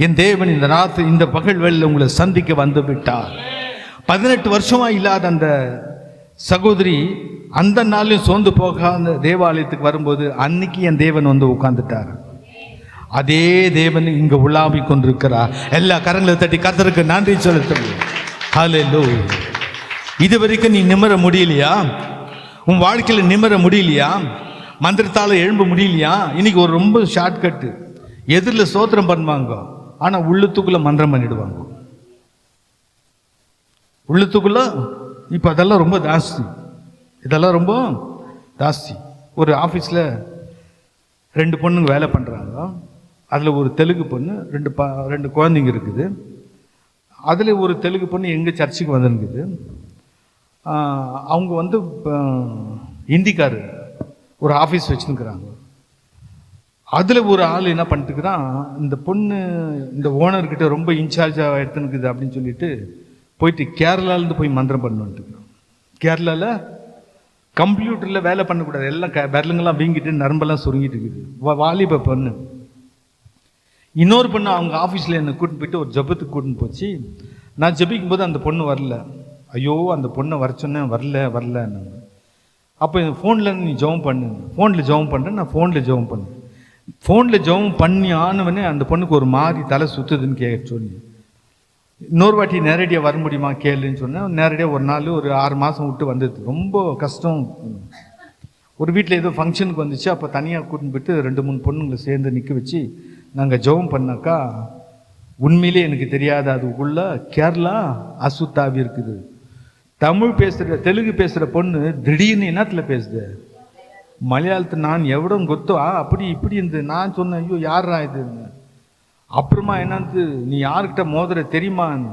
என் தேவன் இந்த ராத்திரி இந்த பகல் வேளையில் உங்களை சந்திக்க வந்து விட்டார். 18 வருஷமா இல்லாத அந்த சகோதரி அந்த நாளிலும் சோர்ந்து போகாத தேவாலயத்துக்கு வரும்போது அன்னைக்கு என் தேவன் உட்கார்ந்துட்டார். அதே தேவன் இங்க உலாவி கொண்டிருக்கிறார். எல்லா கரங்களை தட்டி கர்த்தருக்கு நன்றி செலுத்துங்க. ஹல்லேலூயா. இது வரைக்கும் நீ நிமிர முடியலையா? உன் வாழ்க்கையில நிமிர முடியலையா? மந்திரத்தால எழும்ப முடியலையா? இன்னைக்கு ஒரு ரொம்ப ஷார்ட்கட்டு, எதிரில் ஸ்தோத்திரம் பண்ணுவாங்க, ஆனா உள்ளத்துக்குள்ள மந்திரம் பண்ணிடுவாங்க. உள்ளத்துக்குள்ள இப்ப அதெல்லாம் ரொம்ப ஜாஸ்தி, இதெல்லாம் ரொம்ப ஜாஸ்தி. ஒரு ஆஃபீஸில் 2 பொண்ணுங்க வேலை பண்ணுறாங்க. அதில் ஒரு தெலுங்கு பொண்ணு, 2 குழந்தைங்க இருக்குது. அதில் ஒரு தெலுங்கு பொண்ணு எங்கள் சர்ச்சுக்கு வந்துருக்குது. அவங்க ஹிந்திக்காரு ஒரு ஆஃபீஸ் வச்சுருக்கிறாங்க. அதில் ஒரு ஆள் என்ன பண்ணிட்டுக்கிறான், இந்த பொண்ணு இந்த ஓனர்கிட்ட ரொம்ப இன்சார்ஜாக எடுத்துனுக்குது அப்படின்னு சொல்லிட்டு போயிட்டு கேரளாலேருந்து போய் மந்திரம் பண்ணுன்ட்டு. கேரளாவில் கம்ப்யூட்டரில் வேலை பண்ணக்கூடாது, எல்லாம் விரலுங்கெல்லாம் வீங்கிட்டு நரம்பெல்லாம் சுருங்கிட்டு இருக்குது. வாலிப பொண்ணு. இன்னொரு பொண்ணு அவங்க ஆஃபீஸில் என்னை கூட்டின்னு போயிட்டு ஒரு ஜபத்துக்கு கூட்டின்னு போச்சு. நான் ஜபிக்கும் போது அந்த பொண்ணு வரல. ஐயோ, அந்த பொண்ணை வர சொன்னேன், வரலன்னு. அப்போ ஃபோனில் நீ ஜெபம் பண்ணு, ஃபோனில் ஜெபம் பண்ணுறேன். நான் ஃபோனில் ஜெபம் பண்ணேன். ஃபோனில் ஜெபம் பண்ணி ஆனவனே அந்த பொண்ணுக்கு ஒரு மாதிரி தலை சுற்றுதுன்னு கேட்க சொல்லி, இன்னொரு வாட்டி நேரடியாக வர முடியுமா கேளுன்னு சொன்னேன். நேரடியாக ஒரு நாள் ஒரு 6 மாதம் விட்டு வந்தது. ரொம்ப கஷ்டம். ஒரு வீட்டில் ஏதோ ஃபங்க்ஷனுக்கு வந்துச்சு. அப்போ தனியாக கூட்டின்னு போயிட்டு 2-3 பொண்ணுங்களை சேர்ந்து நிற்க வச்சு நாங்கள் ஜெபம் பண்ணாக்கா, உண்மையிலே எனக்கு தெரியாத அதுக்குள்ள கேரளா அசுத்தாவி இருக்குது. தமிழ் பேசுகிற தெலுங்கு பேசுகிற பொண்ணு திடீர்னு என்னத்தில் பேசுது, மலையாளத்தில் நான் எவ்வளோ கொத்தோ அப்படி இப்படி இருந்து. நான் சொன்னேன், ஐயோ யாரா இதுன்னு. அப்புறமா என்னது, நீ யாருக்கிட்ட மோதிர தெரியுமான்னு.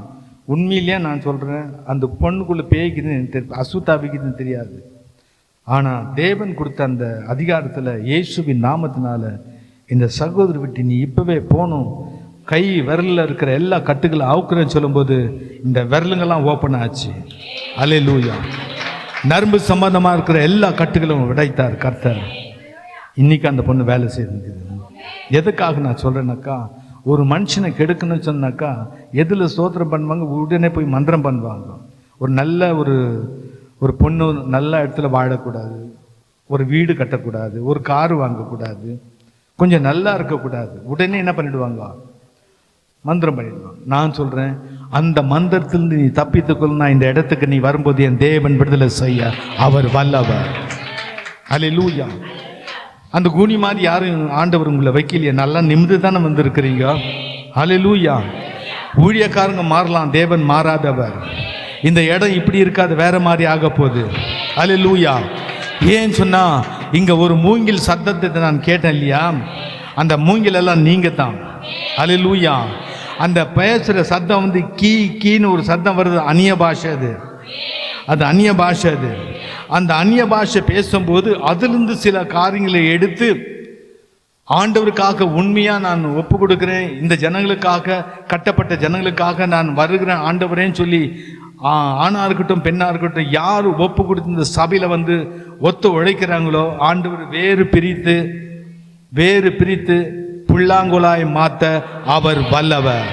உண்மையிலேயே நான் சொல்கிறேன், அந்த பொண்ணுக்குள்ளே பேய்க்குதுன்னு எனக்கு தெரியும், அசுத்தாவிக்குதுன்னு தெரியாது. ஆனால் தேவன் கொடுத்த அந்த அதிகாரத்தில் இயேசுவின் நாமத்தினால இந்த சகோதரி விட்டு நீ இப்போவே போகணும், கை விரலில் இருக்கிற எல்லா கட்டுகளும் அவுக்குறேன்னு சொல்லும்போது இந்த விரலுங்கெல்லாம் ஓப்பன் ஆச்சு. அல்லேலூயா. நரம்பு சம்பந்தமாக இருக்கிற எல்லா கட்டுகளும் விடைத்தார் கர்த்தர். இன்னைக்கு அந்த பொண்ணு வேலை செய்திருக்குது. எதுக்காக நான் சொல்கிறேன்னாக்கா, ஒரு மனுஷனை கெடுக்கணும்னு சொன்னாக்கா எதில் ஸ்தோத்திரம் பண்ணுவாங்க, உடனே போய் மந்திரம் பண்ணுவாங்க. ஒரு நல்ல ஒரு பொண்ணு நல்ல இடத்துல வாழக்கூடாது, ஒரு வீடு கட்டக்கூடாது, ஒரு காரு வாங்கக்கூடாது, கொஞ்சம் நல்லா இருக்கக்கூடாது, உடனே என்ன பண்ணிடுவாங்க, மந்திரம் பண்ணிடுவாங்க. நான் சொல்கிறேன், அந்த மந்திரத்திலிருந்து நீ தப்பித்துக்கொள்ள இந்த இடத்துக்கு நீ வரும்போது என் தேவன் விடுதலை செய்ய அவர் வல்லவர். அல்லேலூயா. அந்த கூனி மாதிரி யாரும் ஆண்டவர் உங்களை வைக்கலையே, நல்லா நிமிந்து தானே வந்திருக்கிறீங்க. அல்லேலூயா. ஊழியக்காரங்க மாறலாம், தேவன் மாறாதவர். இந்த இடம் இப்படி இருக்காது, வேற மாதிரி ஆக போகுது. அல்லேலூயா. ஏன்னு சொன்னா, இங்க ஒரு மூங்கில் சத்தத்தை நான் கேட்டேன் இல்லையா, அந்த மூங்கில் எல்லாம் நீங்க தான். அல்லேலூயா. அந்த பேசுகிற சத்தம் வந்து கீன்னு ஒரு சத்தம் வருது, அந்நிய பாஷை. அது அந்நிய பாஷை. அந்த அந்நிய பாஷை பேசும்போது அதிலிருந்து சில காரியங்களை எடுத்து ஆண்டவருக்காக உண்மையாக நான் ஒப்பு கொடுக்குறேன், இந்த ஜனங்களுக்காக, கட்டப்பட்ட ஜனங்களுக்காக நான் வருகிறேன் ஆண்டவரேன்னு சொல்லி ஆணாக இருக்கட்டும் பெண்ணாக இருக்கட்டும் யார் ஒப்பு கொடுத்து இந்த சபையில் வந்து ஒத்து உழைக்கிறாங்களோ ஆண்டவர் வேறு பிரித்து புல்லாங்குழாய் மாற்ற அவர் வல்லவர்.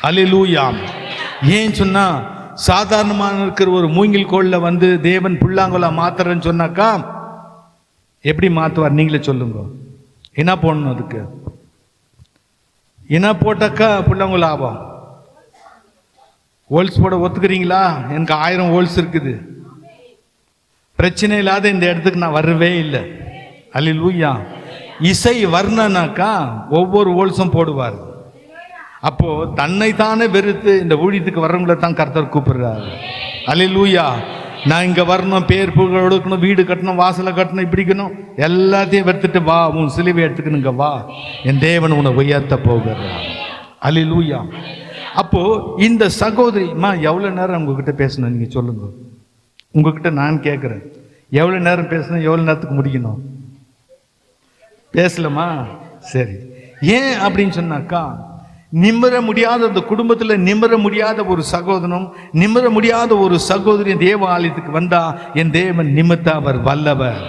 அல்லேலூயா. ஏன் சொன்னா, சாதாரணமான இருக்கிற ஒரு மூங்கில் கோல்ல வந்து தேவன் புல்லாங்குழா மாத்துறன்னு சொன்னாக்கா எப்படி மாத்துவார் நீங்களே சொல்லுங்க. என்ன போடணும், அதுக்கு என்ன போட்டாக்கா புல்லாங்குழா ஆகும்? ஹோல்ஸ் போட ஒத்துக்கிறீங்களா? எனக்கு 1000 ஹோல்ஸ் இருக்குது, பிரச்சனை இல்லாத இந்த இடத்துக்கு நான் வரவே இல்லை. அல்லேலூயா. இசை வர்ணனாக்கா ஒவ்வொரு ஹோல்ஸும் போடுவார். அப்போ தன்னைத்தானே வெறுத்து இந்த ஊழியத்துக்கு வர்றவங்களை தான் கர்த்தர் கூப்பிடுறாரு. அல்லேலூயா. நான் இங்கே வரணும், பேர் புகழ் எடுக்கணும், வீடு கட்டணும், வாசலை கட்டணும், இப்படிக்கணும், எல்லாத்தையும் வெறுத்துட்டு வா, உன் சிலுவை எடுத்துக்கணுங்க, வா, என் தேவன் உன்னை உயர்த்த போகிறார். அல்லேலூயா. அப்போ இந்த சகோதரிமா எவ்வளோ நேரம் உங்ககிட்ட பேசணும் நீங்கள் சொல்லுங்க. உங்ககிட்ட நான் கேட்குறேன், எவ்வளோ நேரம் பேசணும், எவ்வளோ நேரத்துக்கு முடிக்கணும்? பேசலாமா? சரி. ஏன் அப்படின்னு சொன்னாக்கா, நிமிர முடியாத அந்த குடும்பத்தில் நிமிர முடியாத ஒரு சகோதரனும் நிமிர முடியாத ஒரு சகோதரி தேவ ஆலயத்துக்கு வந்தா என் தேவன் நிமித்த அவர் வல்லவர்.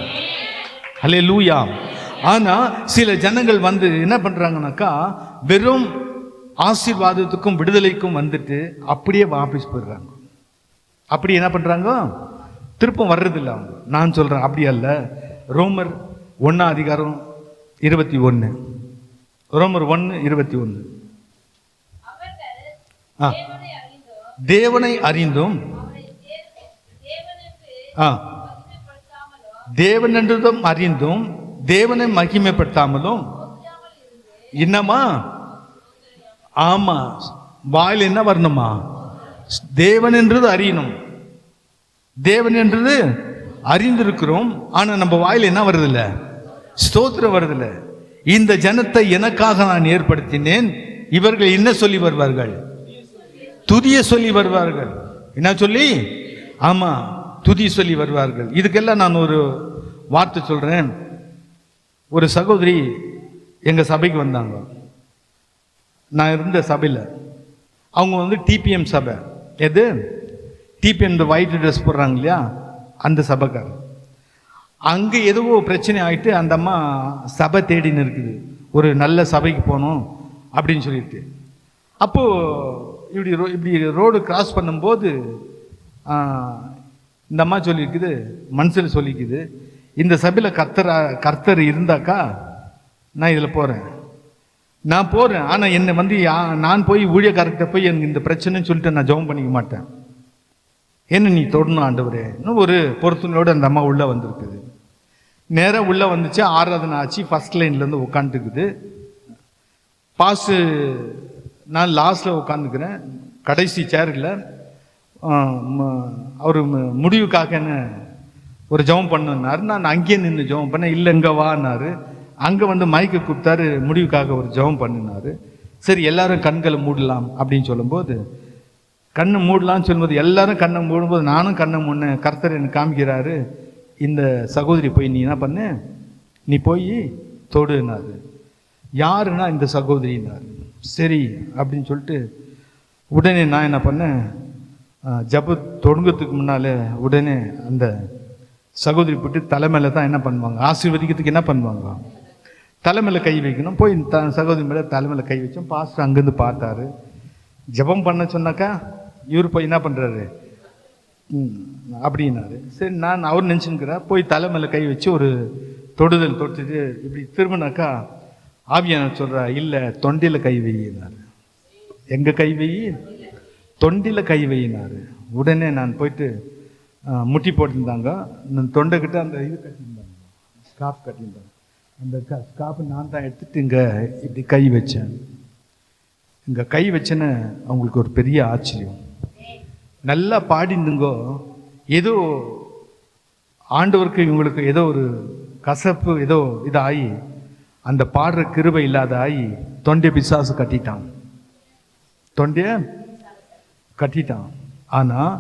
அல்லேலூயா. ஆனா சில ஜனங்கள் வந்து என்ன பண்றாங்கன்னாக்கா, வெறும் ஆசீர்வாதத்துக்கும் விடுதலைக்கும் வந்துட்டு அப்படியே வாபஸ் போயிடுறாங்க. அப்படி என்ன பண்றாங்க, திருப்பம் வர்றதில்லை அவங்க. நான் சொல்றேன் அப்படி அல்ல. ரோமர் 1:21. ரோமர் 1:21. தேவனை அறிந்தும் தேவன் என்றதும் அறிந்தும் தேவனை மகிமைப்படுத்தாமலும் என்னமா? ஆமா, வாயில் என்ன வரணுமா? தேவன் என்றது அறியணும். தேவன் என்றது அறிந்திருக்கிறோம், ஆனா நம்ம வாயில் என்ன வருதில்ல? ஸ்தோத்திரம் வருதில்ல. இந்த ஜனத்தை எனக்காக நான் ஏற்படுத்தினேன், இவர்கள் என்ன சொல்லி வருவார்கள்? துதிய சொல்லி வருவார்கள். என்ன சொல்லி? ஆமா, துதி சொல்லி வருவார்கள். இதுக்கெல்லாம் நான் ஒரு வார்த்தை சொல்றேன். ஒரு சகோதரி எங்க சபைக்கு வந்தாங்க. நான் இருந்த சபையில் அவங்க வந்து டிபிஎம் சபை, எது டிபி இந்த ஒயிட் ட்ரெஸ் போடுறாங்க இல்லையா, அந்த சபைக்காரர். அங்கே எதுவோ பிரச்சனை ஆகிட்டு அந்த அம்மா சபை தேடின்னு இருக்குது, ஒரு நல்ல சபைக்கு போகணும் அப்படின்னு சொல்லிட்டு. அப்போது இப்படி ரோடு கிராஸ் பண்ணும்போது இந்த அம்மா சொல்லியிருக்குது, மனசில் சொல்லிக்குது, இந்த சபையில் கர்த்தர் இருந்தாக்கா நான் இதில் போகிறேன், நான் போகிறேன். ஆனால் என்னை வந்து நான் போய் ஊழியக்காரர்கிட்ட போய் எனக்கு இந்த பிரச்சனைன்னு சொல்லிட்டு நான் ஜெபம் பண்ணிக்க மாட்டேன், என்ன நீ தொடணும் ஆண்டவரே. இன்னும் ஒரு பொறுத்துணையோடு அந்த அம்மா உள்ளே வந்திருக்குது. நேராக உள்ளே வந்துச்சு, ஆராதனை ஆச்சு, ஃபஸ்ட் லைன்லேருந்து உட்காந்துக்குது. பாஸ்ட்டு நான் லாஸ்ட்டில் உட்காந்துக்கிறேன், கடைசி சேரில். அவர் முடிவுக்காகன்னு ஒரு ஜெபம் பண்ணுனார். நான் அங்கேயே நின்று ஜெபம் பண்ணேன். இல்லை இங்கே வான்னாரு. அங்கே வந்து மைக்கை கூப்பிட்டாரு, முடிவுக்காக ஒரு ஜெபம் பண்ணினார். சரி எல்லாரும் கண்களை மூடலாம் அப்படின்னு சொல்லும்போது, கண்ணை மூடலான்னு சொல்லும்போது எல்லாரும் கண்ணை மூடும்போது நானும் கண்ணை மூடினேன். கர்த்தர் எனக்கு காமிக்கிறாரு, இந்த சகோதரி போய் நீ என்ன பண்ணு, நீ போய் தொடுனாரு. யாருன்னா இந்த சகோதரினார். சரி அப்படின்னு சொல்லிட்டு உடனே நான் என்ன பண்ணேன், ஜப தொடங்கிறதுக்கு முன்னால் உடனே அந்த சகோதரி போட்டு தலைமையில தான் என்ன பண்ணுவாங்க, ஆசீர்வதிக்கிறதுக்கு என்ன பண்ணுவாங்க, தலைமையில் கை வைக்கணும். போய் சகோதரி மேலே தலைமையில் கை வச்சோம். பாஸ்டர் அங்கேருந்து பார்த்தாரு. ஜபம் பண்ண சொன்னாக்கா இவர் போய் என்ன பண்ணுறாரு அப்படின்னாரு. சரி நான் அவர் நினச்சின்னுக்கிறேன். போய் தலைமையில் கை வச்சு ஒரு தொடுதல் தொட்டுட்டு இப்படி திரும்பினாக்கா ஆவியான சொல்கிறா, இல்லை தொண்டியில் கை வையினார். எங்கே கை வை, தொண்டியில் கை வையினார். உடனே நான் போயிட்டு முட்டி போட்டிருந்தாங்க, நான் தொண்டைக்கிட்ட அந்த இது கட்டியிருந்தாங்க, ஸ்கார்ஃப் கட்டியிருந்தாங்க. அந்த ஸ்கார்ஃபை நான் தான் எடுத்துகிட்டு இங்கே இப்படி கை வச்சேன். இங்கே கை வச்சேன்னு அவங்களுக்கு ஒரு பெரிய ஆச்சரியம். நல்லா பாடிந்துங்கோ, ஏதோ ஆண்டவருக்கு இவங்களுக்கு ஏதோ ஒரு கசப்பு ஏதோ இதாகி அந்த பாடுற கிருபை இல்லாத ஆகி தொண்டை பிசாசு கட்டிட்டான், தொண்டைய கட்டிட்டான். ஆனால்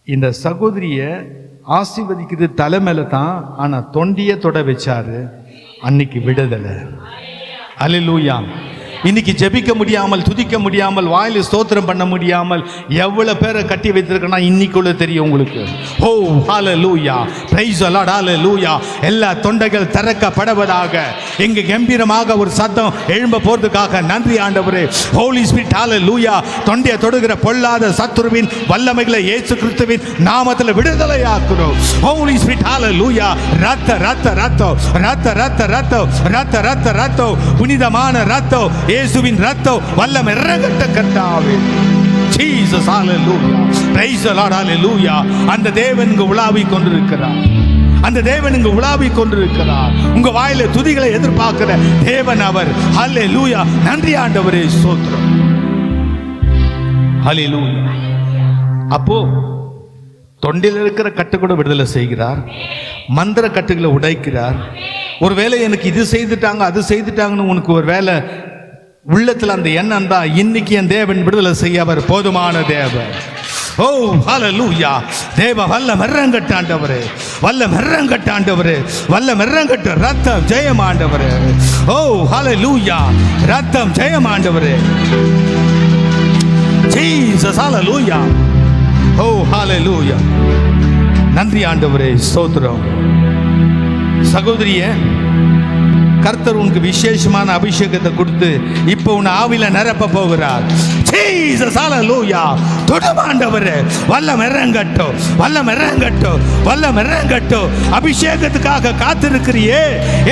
இந்த சகோதரியை ஆசீர்வதிக்கிறது தலை மேலே தான், ஆனால் தொண்டியை தொட வச்சாரு. அன்னைக்கு விடுதலை. அல்லேலூயா. இன்னைக்கு ஜெபிக்க முடியாமல், துதிக்க முடியாமல், வாயில ஸ்தோத்திரம் பண்ண முடியாமல் எவ்வளவு பேரை கட்டி வைத்திருக்கனா இன்னைக்குள்ள தெரியும் உங்களுக்கு. ஓ ஹalleluya, praise the Lord, hallelujah. எல்லா தொண்டைகள் திறக்கப்படுவதாக, எங்க கம்பீரமாக ஒரு சத்தம் எழும்ப போறதுக்காக நன்றி ஆண்டவரே. Holy spirit hallelujah. தொண்டையை தொடுகிற பொல்லாத சத்துருவின் வல்லமைகளை இயேசு கிறிஸ்துவின் நாமத்தில் விடுதலையாக்குறோம். Holi spirit hallelujah. ரத்த ரத்த ரத்தம், ரத்த ரத்த ரத்தம், ரத்த ரத்த ரத்தம், புனிதமான ரத்தம், இயேசுவின் ரத்தம் வல்லமை இறங்கட்ட கர்த்தாவே. Jesus hallelujah, praise the Lord, hallelujah. அந்த தேவன் இங்கு உலாவிக் கொண்டிருக்கிறார், அந்த தேவன் இங்கு உலாவிக் கொண்டிருக்கிறார். உங்க வாயில துதிகளை எதிர்பார்க்கிற தேவன் அவர். ஹalleluya. நன்றி ஆண்டவரே, ஸ்தோத்திரம். ஹalleluya. அப்போ தொண்டில் இருக்கிற கட்டு கூட விடுதலை செய்கிறார், மந்திர கட்டுகளை உடைக்கிறார். ஒருவேளை எனக்கு இது செய்துட்டாங்க அது செய்துட்டாங்கன்னு உனக்கு ஒரு வேலை உள்ளத்தில் அந்த எண்ணம் தான், இன்னைக்கு என் தேவன் விடுதலை செய்ய அவர் போதுமான தேவன். ஓ ஹalleluya. தேவ வல்லம் இறங்கட்டாண்டவரே, வல்லம் இறங்கட்டாண்டவரே, வல்லம் இறங்கட்ட ரத்தம் ஜெயமாண்டவரே. ஓ ஹalleluya, ரத்தம் ஜெயமாண்டவரே. ஜீசஸ் ஹalleluya. ஓ ஹalleluya. நன்றி ஆண்டவரே, ஸ்தோத்திரம். சகோதரியே, கர்த்தர் உனக்கு விசேஷமான அபிஷேகத்தை கொடுத்து இப்போ உன் ஆவில நிரப்ப போகிறார். ஜீசஸ் ஹalleluya. தொடுமாண்டவரே, வல்லம் இறங்கட்டும், வல்லம் இறங்கட்டும், வல்லம் இறங்கட்டும். அபிஷேகத்துக்காக காத்திருக்கிறியே,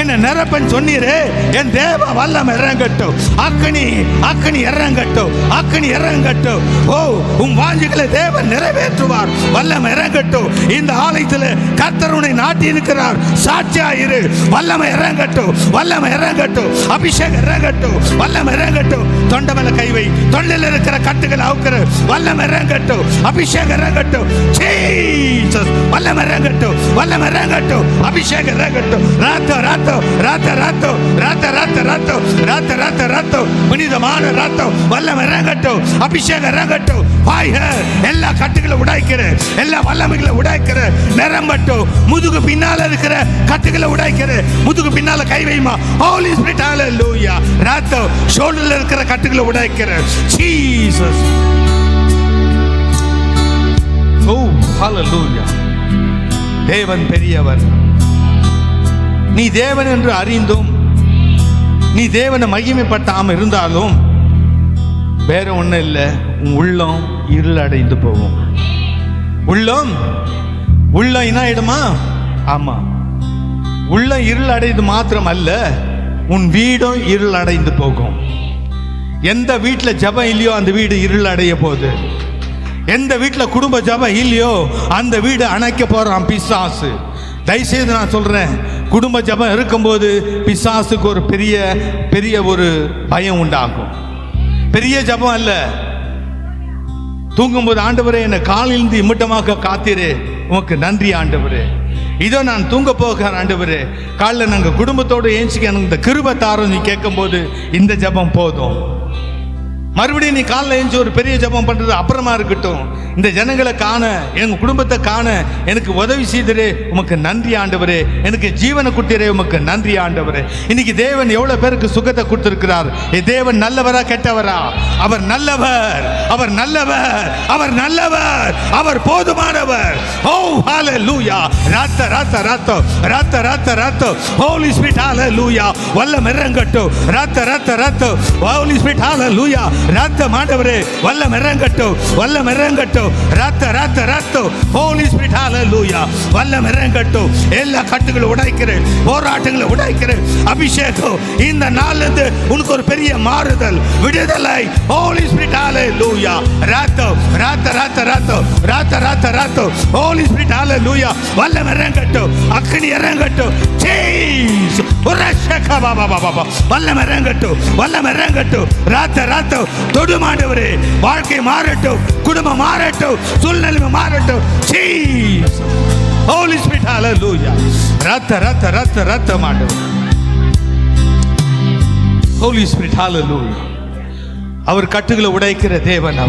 என்ன நிரப்பன்னு சொன்னீரே, என் தேவ வல்லம் இறங்கட்டும். அக்கினி அக்கினி இறங்கட்டும், அக்கினி இறங்கட்டும். ஓ உன் வாஞ்சிகளை தேவன் நிறைவேற்றுவார். வல்லம் இறங்கட்டும். இந்த ஆலயத்தில் கர்த்தர் உன்னை நாட்டி இருக்கிறார், சாட்சியாயிரு. வல்லமை இறங்கட்டும், வல்லமை இறங்கட்டும், அபிஷேகம் இறங்கட்டும், வல்லமை இறங்கட்டும். தொண்டை மேல கைவை, தொண்டையில் இருக்கிற கட்டுகள் அவுக்கிற வல்லமை இறங்கட்டும், அபிஷேகம் இறங்கட்டும். ஜீசஸ் வல்லமை இறங்கட்டும், வல்லமை இறங்கட்டும், அபிஷேகம் இறங்கட்டும். ரத்தம் ரத்தம் ரத்தம் ரத்தம் ரத்தம் ரத்தம் ரத்தம் ரத்தம் ரத்தம் ரத்தம், புனிதமான ரத்தம் வல்லமை இறங்கட்டும், அபிஷேகம் இறங்கட்டும். எல்லா கட்டுகளை உடைக்கிற, எல்லா வல்லமைகளை உடைக்கிற, நிரம்பட்டும். முதுகு பின்னால இருக்கிற கட்டுகளை உடைக்கிற, முதுகு பின்னால கை வைமா. ஹோலி ஸ்பிரிட் ஹalleluya. ரத்தம் ஷோல்டர்ல இருக்கிற கட்டுகளை உடைக்கிற. ஜீசஸ் ஹல்லேலூயா. தேவன் பெரியவர். நீ தேவன் என்று அறிந்தும் நீ தேவனை மகிமைப்படுத்தாம இருந்தாலும் வேற ஒண்ணும் இல்லை, உன் உள்ளம் இருள் அடைந்து போகும். உள்ளம் என்ன ஆயிடுமா? ஆமா, உள்ள இருள் அடைந்து மாத்திரம் அல்ல, உன் வீடும் இருள் அடைந்து போகும். எந்த வீட்டில் ஜபம் இல்லையோ அந்த வீடு இருள் அடைய போகுது. எந்த வீட்டில் குடும்ப ஜபம் இல்லையோ அந்த வீடு அணைக்க போறான் பிசாசு. தயவுசெய்து நான் சொல்றேன், குடும்ப ஜபம் இருக்கும்போது பிசாசுக்கு ஒரு பெரிய ஒரு பயம் உண்டாகும். பெரிய ஜபம் அல்ல. தூங்கும்போது, ஆண்டவரே என்னை காலிலிருந்து இம்மட்டமாக காத்தீரே, உமக்கு நன்றி ஆண்டவரே. இதோ நான் தூங்க போகிறேன் ஆண்டவரே, காலைல நாங்கள் குடும்பத்தோடு ஏஞ்சிக்க எனக்கு இந்த கிருபை தாரம் நீ கேட்கும்போது இந்த ஜபம் போதும். மறுபடியும் நீ காலைல ஏஞ்சி ஒரு பெரிய ஜபம் பண்றது அப்புறமா இருக்கட்டும். இந்த ஜனங்களை காண, எங்க குடும்பத்தை காண எனக்கு உதவி செய்தரே, உமக்கு நன்றி ஆண்டவரே. எனக்கு ஜீவனை கொடுத்தீரே, உமக்கு நன்றி ஆண்டவரே. இன்னைக்கு தேவன் எவ்வளவு பேருக்கு சுகத்தை கொடுத்திருக்கிறார். தேவன் நல்லவரா கெட்டவரா? அவர் நல்லவர், அவர் நல்லவர், அவர் நல்லவர், அவர் போதுமானவர். ஓ ஹalleluya. ராத்த ராத்த ராத்த ராத்த ராத்த ராத்த ஹோலி ஸ்பிரிட் ஹalleluya. வல்லம் இறங்கட்டும். ராத்த ராத்த ராத்த ஹோலி ஸ்பிரிட் ஹalleluya. ராத்த ஆண்டவரே வல்லம் இறங்கட்டும், வல்லம் இறங்கட்டும். ராத்த ராத்த ராத்த ஹோலி ஸ்பிரிட் ஹalleluya. வல்லம் இறங்கட்டும். எல்லா கட்டுகளை உடைக்கிறேன், போராட்டங்களை உடைக்கிறேன். அபிஷேகம் இந்த நாள்ல இருந்து உனக்கு ஒரு பெரிய மாறுதல், விடுதலை. ஹோலி ஸ்பிரிட் ஹalleluya. ராத்த ராத்த ராத்த ராத்த ராத்த ராத்த ராத்த ஹோலி ஸ்பிரிட் ஹalleluya. வல்லம் இறங்கட்டும், அக்கினி இறங்கட்டும். ஜீசஸ் உரஷக பாபா பாபா வல்லம் இறங்கட்டும், வல்லம் இறங்கட்டும். ராத்த ராத்த தொடுமாண்டவரே, வாழ்க்கை மாறட்டும், குடும்பம் மாறட்டும், சூழ்நிலை மாறட்டும். ஜீசஸ் ஹோலி ஸ்பிரிட் ஹalleluya. ராத்த ராத்த ராத்த ராத்த மாண்டவர் ஹோலி ஸ்பிரிட் ஹalleluya. அவர் கட்டுகளை உடைக்கிற தேவன்.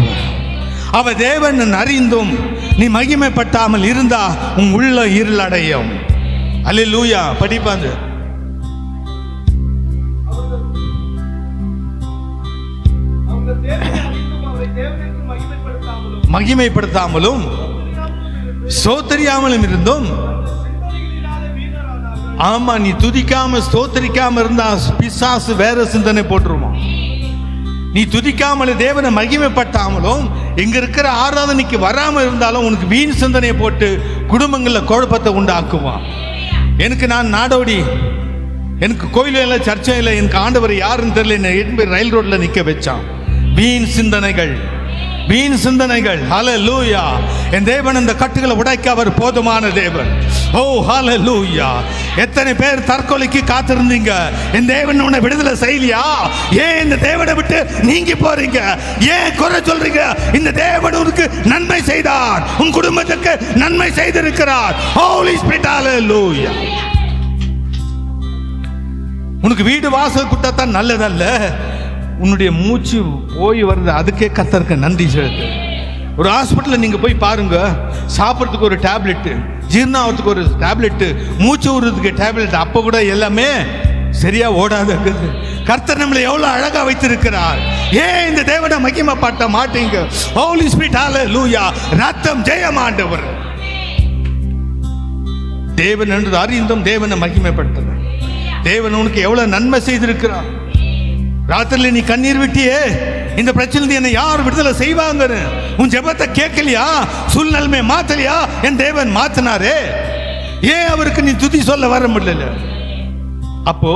அவர் தேவன் அறிந்தும் நீ மகிமைப்பட்டாமல் இருந்தா உன் உள்ள இருள் அடையும். அல்லேலூயா. படிப்பாங்க. மகிமைப்படுத்தாமலும் ஸ்தோத்திரியாமலும் இருந்தும். ஆமா, நீ துதிக்காம ஸ்தோத்திரிக்காம இருந்தா பிசாசு வேற சிந்தனை போட்டுருமா. நீ துதிக்காமல் தேவனை மகிமைப்பட்டாமலும் இங்க இருக்கிற ஆராதனைக்கு வராம இருந்தாலும் உனக்கு வீண் சிந்தனையை போட்டு குடும்பங்கள்ல குழப்பத்தை உண்டாக்குவான். எனக்கு நான் நாடோடி, எனக்கு கோயிலும் இல்லை, சர்ச்சையும் இல்லை, எனக்கு ஆண்டவர் யாருன்னு தெரியல, என்னை ரயில் ரோட்ல நிக்க வச்சான். வீண் சிந்தனைகள், வீண் சிந்தனைகள். ஹalleluya. என் தேவன் இந்த கட்டுகளை உடைக்க அவர் போதுமான தேவன். ஓ ஹalleluya. எத்தனை பேர் தற்கொலைக்கு காத்திருந்தீங்க, என் தேவன் உன்னை விடுதலை செய்யலையா? ஏன் இந்த தேவனை விட்டு நீங்கி போறீங்க? ஏன் குறை சொல்றீங்க? இந்த தேவன் உனக்கு நன்மை செய்தார், உன் குடும்பத்துக்கு நன்மை செய்திருக்கிறார். ஹோலி ஸ்பிரிட் ஹalleluya. உனக்கு வீடு வாசல் குட்டத்தான் நல்லதல்ல, உன்னுடைய மூச்சு போய் வருது, அதுக்கே கர்த்தருக்கு நன்றி செலுத்து. ஒரு ஹாஸ்பிட்டலில் நீங்கள் போய் பாருங்க, சாப்பிட்றதுக்கு ஒரு டேப்லெட்டு, ஜீர்ணாவதுக்கு ஒரு டேப்லெட்டு, மூச்சு விடுறதுக்கு டேப்லெட், அப்போ கூட எல்லாமே சரியா ஓடாது. கர்த்தர் நம்மளை எவ்வளோ அழகா வைத்திருக்கிறார். ஏன் இந்த தேவனை மகிமைப்பட்ட மாட்டீங்க? ஹோலி ஸ்பிரிட் ஹalleluya. ரத்தம் ஜெயமாண்டவர். தேவன் என்று அறிந்தும் தேவனை மகிமைப்படுத்துங்க. தேவன் உனக்கு எவ்வளவு நன்மை செய்திருக்கிறார். ராத்திரில நீ கண்ணீர் விட்டியே, இந்த பிரச்சனை என்னை யார் விடுதலை செய்வாங்கன்னு உன் ஜெபத்தை கேட்கலையா? சூழ்நிலைமை மாத்தலையா? என் தேவன் மாத்தினாரே. ஏன் அவருக்கு நீ துதி சொல்ல வர முடியல? அப்போ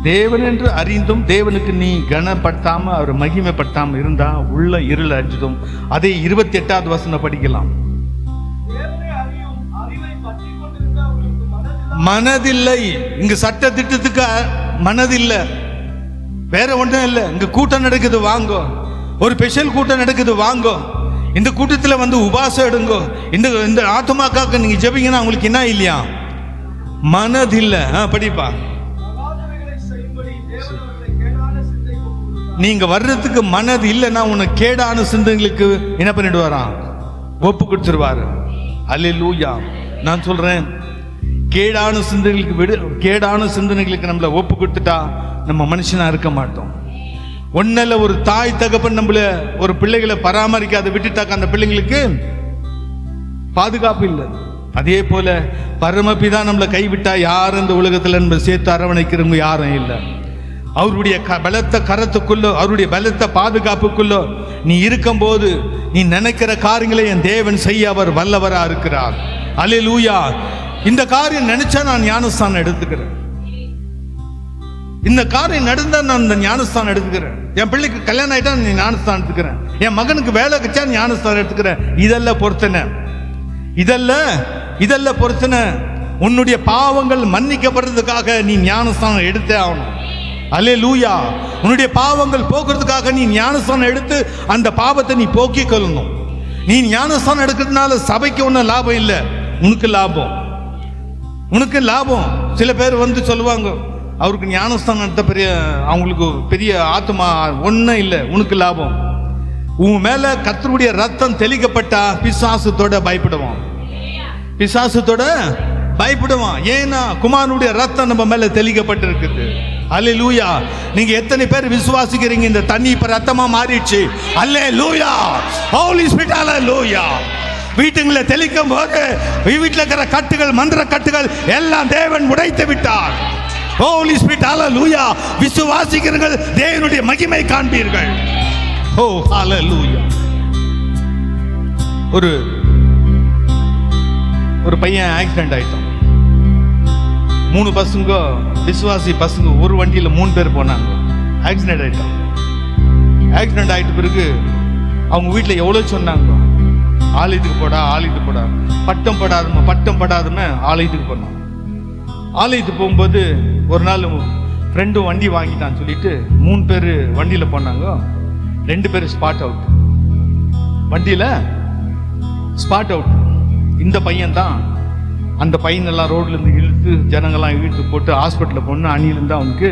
தேவன் என்று அறிந்தும் தேவனுக்கு நீ கனப்படுத்தாம அவர் மகிமைப்படுத்தாம இருந்தா உள்ள இருள் அடிச்சதும். அதே 28வது வசனம் படிக்கலாம். மனதில்லை. இங்க சட்ட திட்டத்துக்கு மனதில்லை, வேற ஒன்றும் இல்லை. இங்க கூட்டம் நடக்குது, வாங்கோ. ஒரு ஸ்பெஷல் கூட்டம் நடக்குது, வாங்கோ. இந்த கூட்டத்தில் வந்து உபாசம் எடுங்கோ. இந்த ஆத்மாக்காக நீங்க ஜெபிங்கன்னா உங்களுக்கு என்ன இல்லையா? மனதில்லை. படிப்பா. நீங்க வர்றதுக்கு மனது இல்லைன்னா உனக்கு கேடான சிந்தனைகளுக்கு என்ன பண்ணிடுவாராம்? ஒப்பு கொடுத்துருவாரு. அல்லேலூயா. நான் சொல்றேன், கேடான சிந்தனைகளுக்கு நம்மளை ஒப்பு கொடுத்துட்டா நம்ம மனுஷனா இருக்க மாட்டோம். ஒன்னில் ஒரு தாய் தகப்பன் நம்மள ஒரு பிள்ளைகளை பராமரிக்காத விட்டுட்டாக்க அந்த பிள்ளைங்களுக்கு பாதுகாப்பு இல்லை. அதே போல பரமபிதா நம்மளை கைவிட்டா யாரும் இந்த உலகத்தில் நம்ம சேர்த்து அரவணைக்கிறவங்க யாரும் இல்லை. அவருடைய பலத்த கரத்துக்குள்ளோ அவருடைய பலத்த பாதுகாப்புக்குள்ளோ நீ இருக்கும்போது நீ நினைக்கிற காரியங்களை என் தேவன் செய்ய அவர் வல்லவரா இருக்கிறார். அல்லேலூயா. இந்த காரியம் நினைச்சா நான் ஞானஸ்தானம் எடுத்துக்கிறேன். இந்த காரியம் நடந்தா நான் இந்த ஞானஸ்தானம் எடுத்துக்கிறேன். என் பிள்ளைக்கு கல்யாணம் ஆயிட்டா நீ ஞானஸ்தானம் எடுத்துக்கிறேன். என் மகனுக்கு வேலை கிடைச்சா ஞானஸ்தானம் எடுத்துக்கிறேன். இதெல்லாம் பொறுத்தன, இதெல்லாம் பொறுத்தன. உன்னுடைய பாவங்கள் மன்னிக்கப்படுறதுக்காக நீ ஞானஸ்தானம் எடுத்தே ஆகணும். அல்லேலூயா. உன்னுடைய பாவங்கள் போக்குறதுக்காக நீ ஞானஸ்தானம் எடுத்து அந்த பாவத்தை நீ போக்கிக் கொள்ளணும். நீ ஞானஸ்தானம் எடுக்கிறதுனால சபைக்கு ஒன்றும் லாபம் இல்லை, உனக்கு லாபம், உனக்கு லாபம். சில பேர் வந்து சொல்லுவாங்க, அவருக்கு ஞானஸ்தானம் எடுத்த அவங்களுக்கு பெரிய ஆத்மா ஒன்றும் இல்லை, உனக்கு லாபம். உன் மேல கர்த்தருடைய ரத்தம் தெளிக்கப்பட்டா பிசாசுத்தோட பயப்படுவான், பிசாசுத்தோட பயப்படுவான். ஏன்னா குமாரனுடைய ரத்தம் நம்ம மேல தெளிக்கப்பட்டு இருக்குது. அல்லேலூயா. நீங்க எத்தனை பேர் விசுவாசிக்கிறீங்க இந்த தண்ணி இப்ப ரத்தமா மாறிடுச்சு? அல்லேலூயா. ஹோலி ஸ்பிரிட். அல்லேலூயா. வீட்டுங்களை தெளிக்கும் போது வீட்டில் இருக்கிற கட்டுகள், மந்திர கட்டுகள் எல்லாம் தேவன் உடைத்து விட்டார். ஹோலி ஸ்பிரிட். அல்லேலூயா. விசுவாசிக்கிறீர்கள், தேவனுடைய மகிமை காண்பீர்கள். ஓ அல்லேலூயா. ஒரு பையன் ஆக்சிடென்ட் ஆயிட்டான். 3 பசங்க, விசுவாசி பசங்க, ஒரு வண்டியில் 3 பேர் போனாங்க. ஆக்சிடென்ட் ஆயிட்டான். ஆக்சிடென்ட் ஆயிட்ட பிறகு அவங்க வீட்டில் எவ்வளோ சொன்னாங்க, ஆலயத்துக்கு போடா, பட்டம் படாதம ஆலயத்துக்கு போனான். ஆலயத்துக்கு போகும்போது ஒரு நாள் ஃப்ரெண்டும் வண்டி வாங்கிட்டான்னு சொல்லிட்டு 3 பேர் வண்டியில் போனாங்க. 2 பேர் ஸ்பாட் அவுட், வண்டியில் ஸ்பாட் அவுட். இந்த பையன் தான் அந்த பையனெல்லாம் ரோட்லேருந்து இழுத்து ஜனங்கள்லாம் இழுத்து போட்டு ஹாஸ்பிட்டலில் போன அணியிலேருந்து அவனுக்கு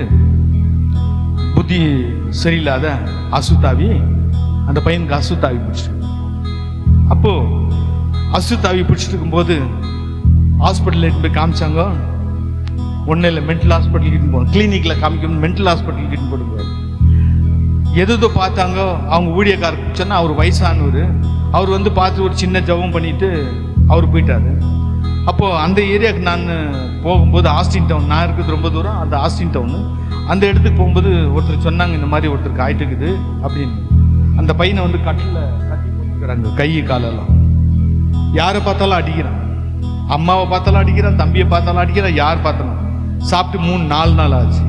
புத்தி சரியில்லாத அசுத்தாவி, அந்த பையனுக்கு அசுத்தாவி பிடிச்சிட்டு, அப்போது அசுத்தாவி பிடிச்சிட்டு இருக்கும்போது ஹாஸ்பிட்டலில் எடுத்து போய் காமிச்சாங்க. ஒன்றும் இல்லை, மென்டல் ஹாஸ்பிட்டலுக்கு இட்டு போகணும், கிளினிக்கில் காமிக்கணும், மென்டல் ஹாஸ்பிட்டலுக்கு இட்டு போடுவார். எதோ பார்த்தாங்க. அவங்க ஊழியக்காரர் சொன்னால் அவர் வயசானவர், அவர் வந்து பார்த்து ஒரு சின்ன ஜபம் பண்ணிட்டு அவர் போயிட்டாரு. அப்போது அந்த ஏரியாவுக்கு நான் போகும்போது ஆஸ்டின் டவுன், நான் இருக்கிறது ரொம்ப தூரம், அந்த ஆஸ்டின் டவுனு, அந்த இடத்துக்கு போகும்போது ஒருத்தர் சொன்னாங்க இந்த மாதிரி ஒருத்தருக்கு ஆயிட்டு இருக்குது அப்படின்னு. அந்த பையனை வந்து கட்டில் கட்டி போட்டுக்கிறாங்க, கை காலெல்லாம். யாரை பார்த்தாலும் அடிக்கிறான், அம்மாவை பார்த்தாலும் அடிக்கிறான், தம்பியை பார்த்தாலும் அடிக்கிறான், யார் பார்த்தாலும். சாப்பிட்டு 3-4 நாள் ஆச்சு.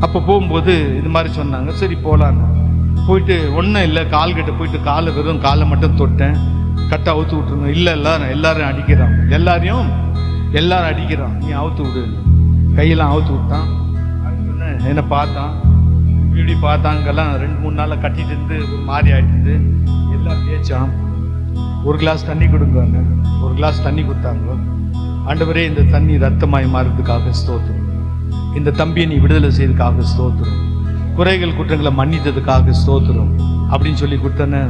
அப்போ போகும்போது இது மாதிரி சொன்னாங்க. சரி போகலான்னு போயிட்டு, ஒன்றும் இல்லை, கால்கிட்ட போயிட்டு காலை வெறும் காலை மட்டும் தொட்டேன், கட்டை அவுத்து விட்டுருங்க. இல்லை எல்லாரும் அடிக்கிறான், எல்லாரும் அடிக்கிறான், நீ அவுத்து விடு. கையெல்லாம் அவுத்து விட்டான். என்னை பார்த்தான், இப்படி பார்த்தாங்கெல்லாம் 2-3 நாளில் கட்டிட்டு இருந்து ஒரு மாதிரி ஆகிட்டு எல்லாம் தேய்ச்சான். ஒரு கிளாஸ் தண்ணி கொடுங்க, ஒரு கிளாஸ் தண்ணி கொடுத்தாங்க. ஆண்டவரே, இந்த தண்ணி ரத்தமாய் மாறுறதுக்காக ஸ்தோத்திரம், இந்த தம்பியை நீ விடுதலை செய்யறதுக்காக ஸ்தோத்திரம், குறைகள் குற்றங்களை மன்னித்ததுக்காக ஸ்தோத்திரம் அப்படின்னு சொல்லி கொடுத்தன.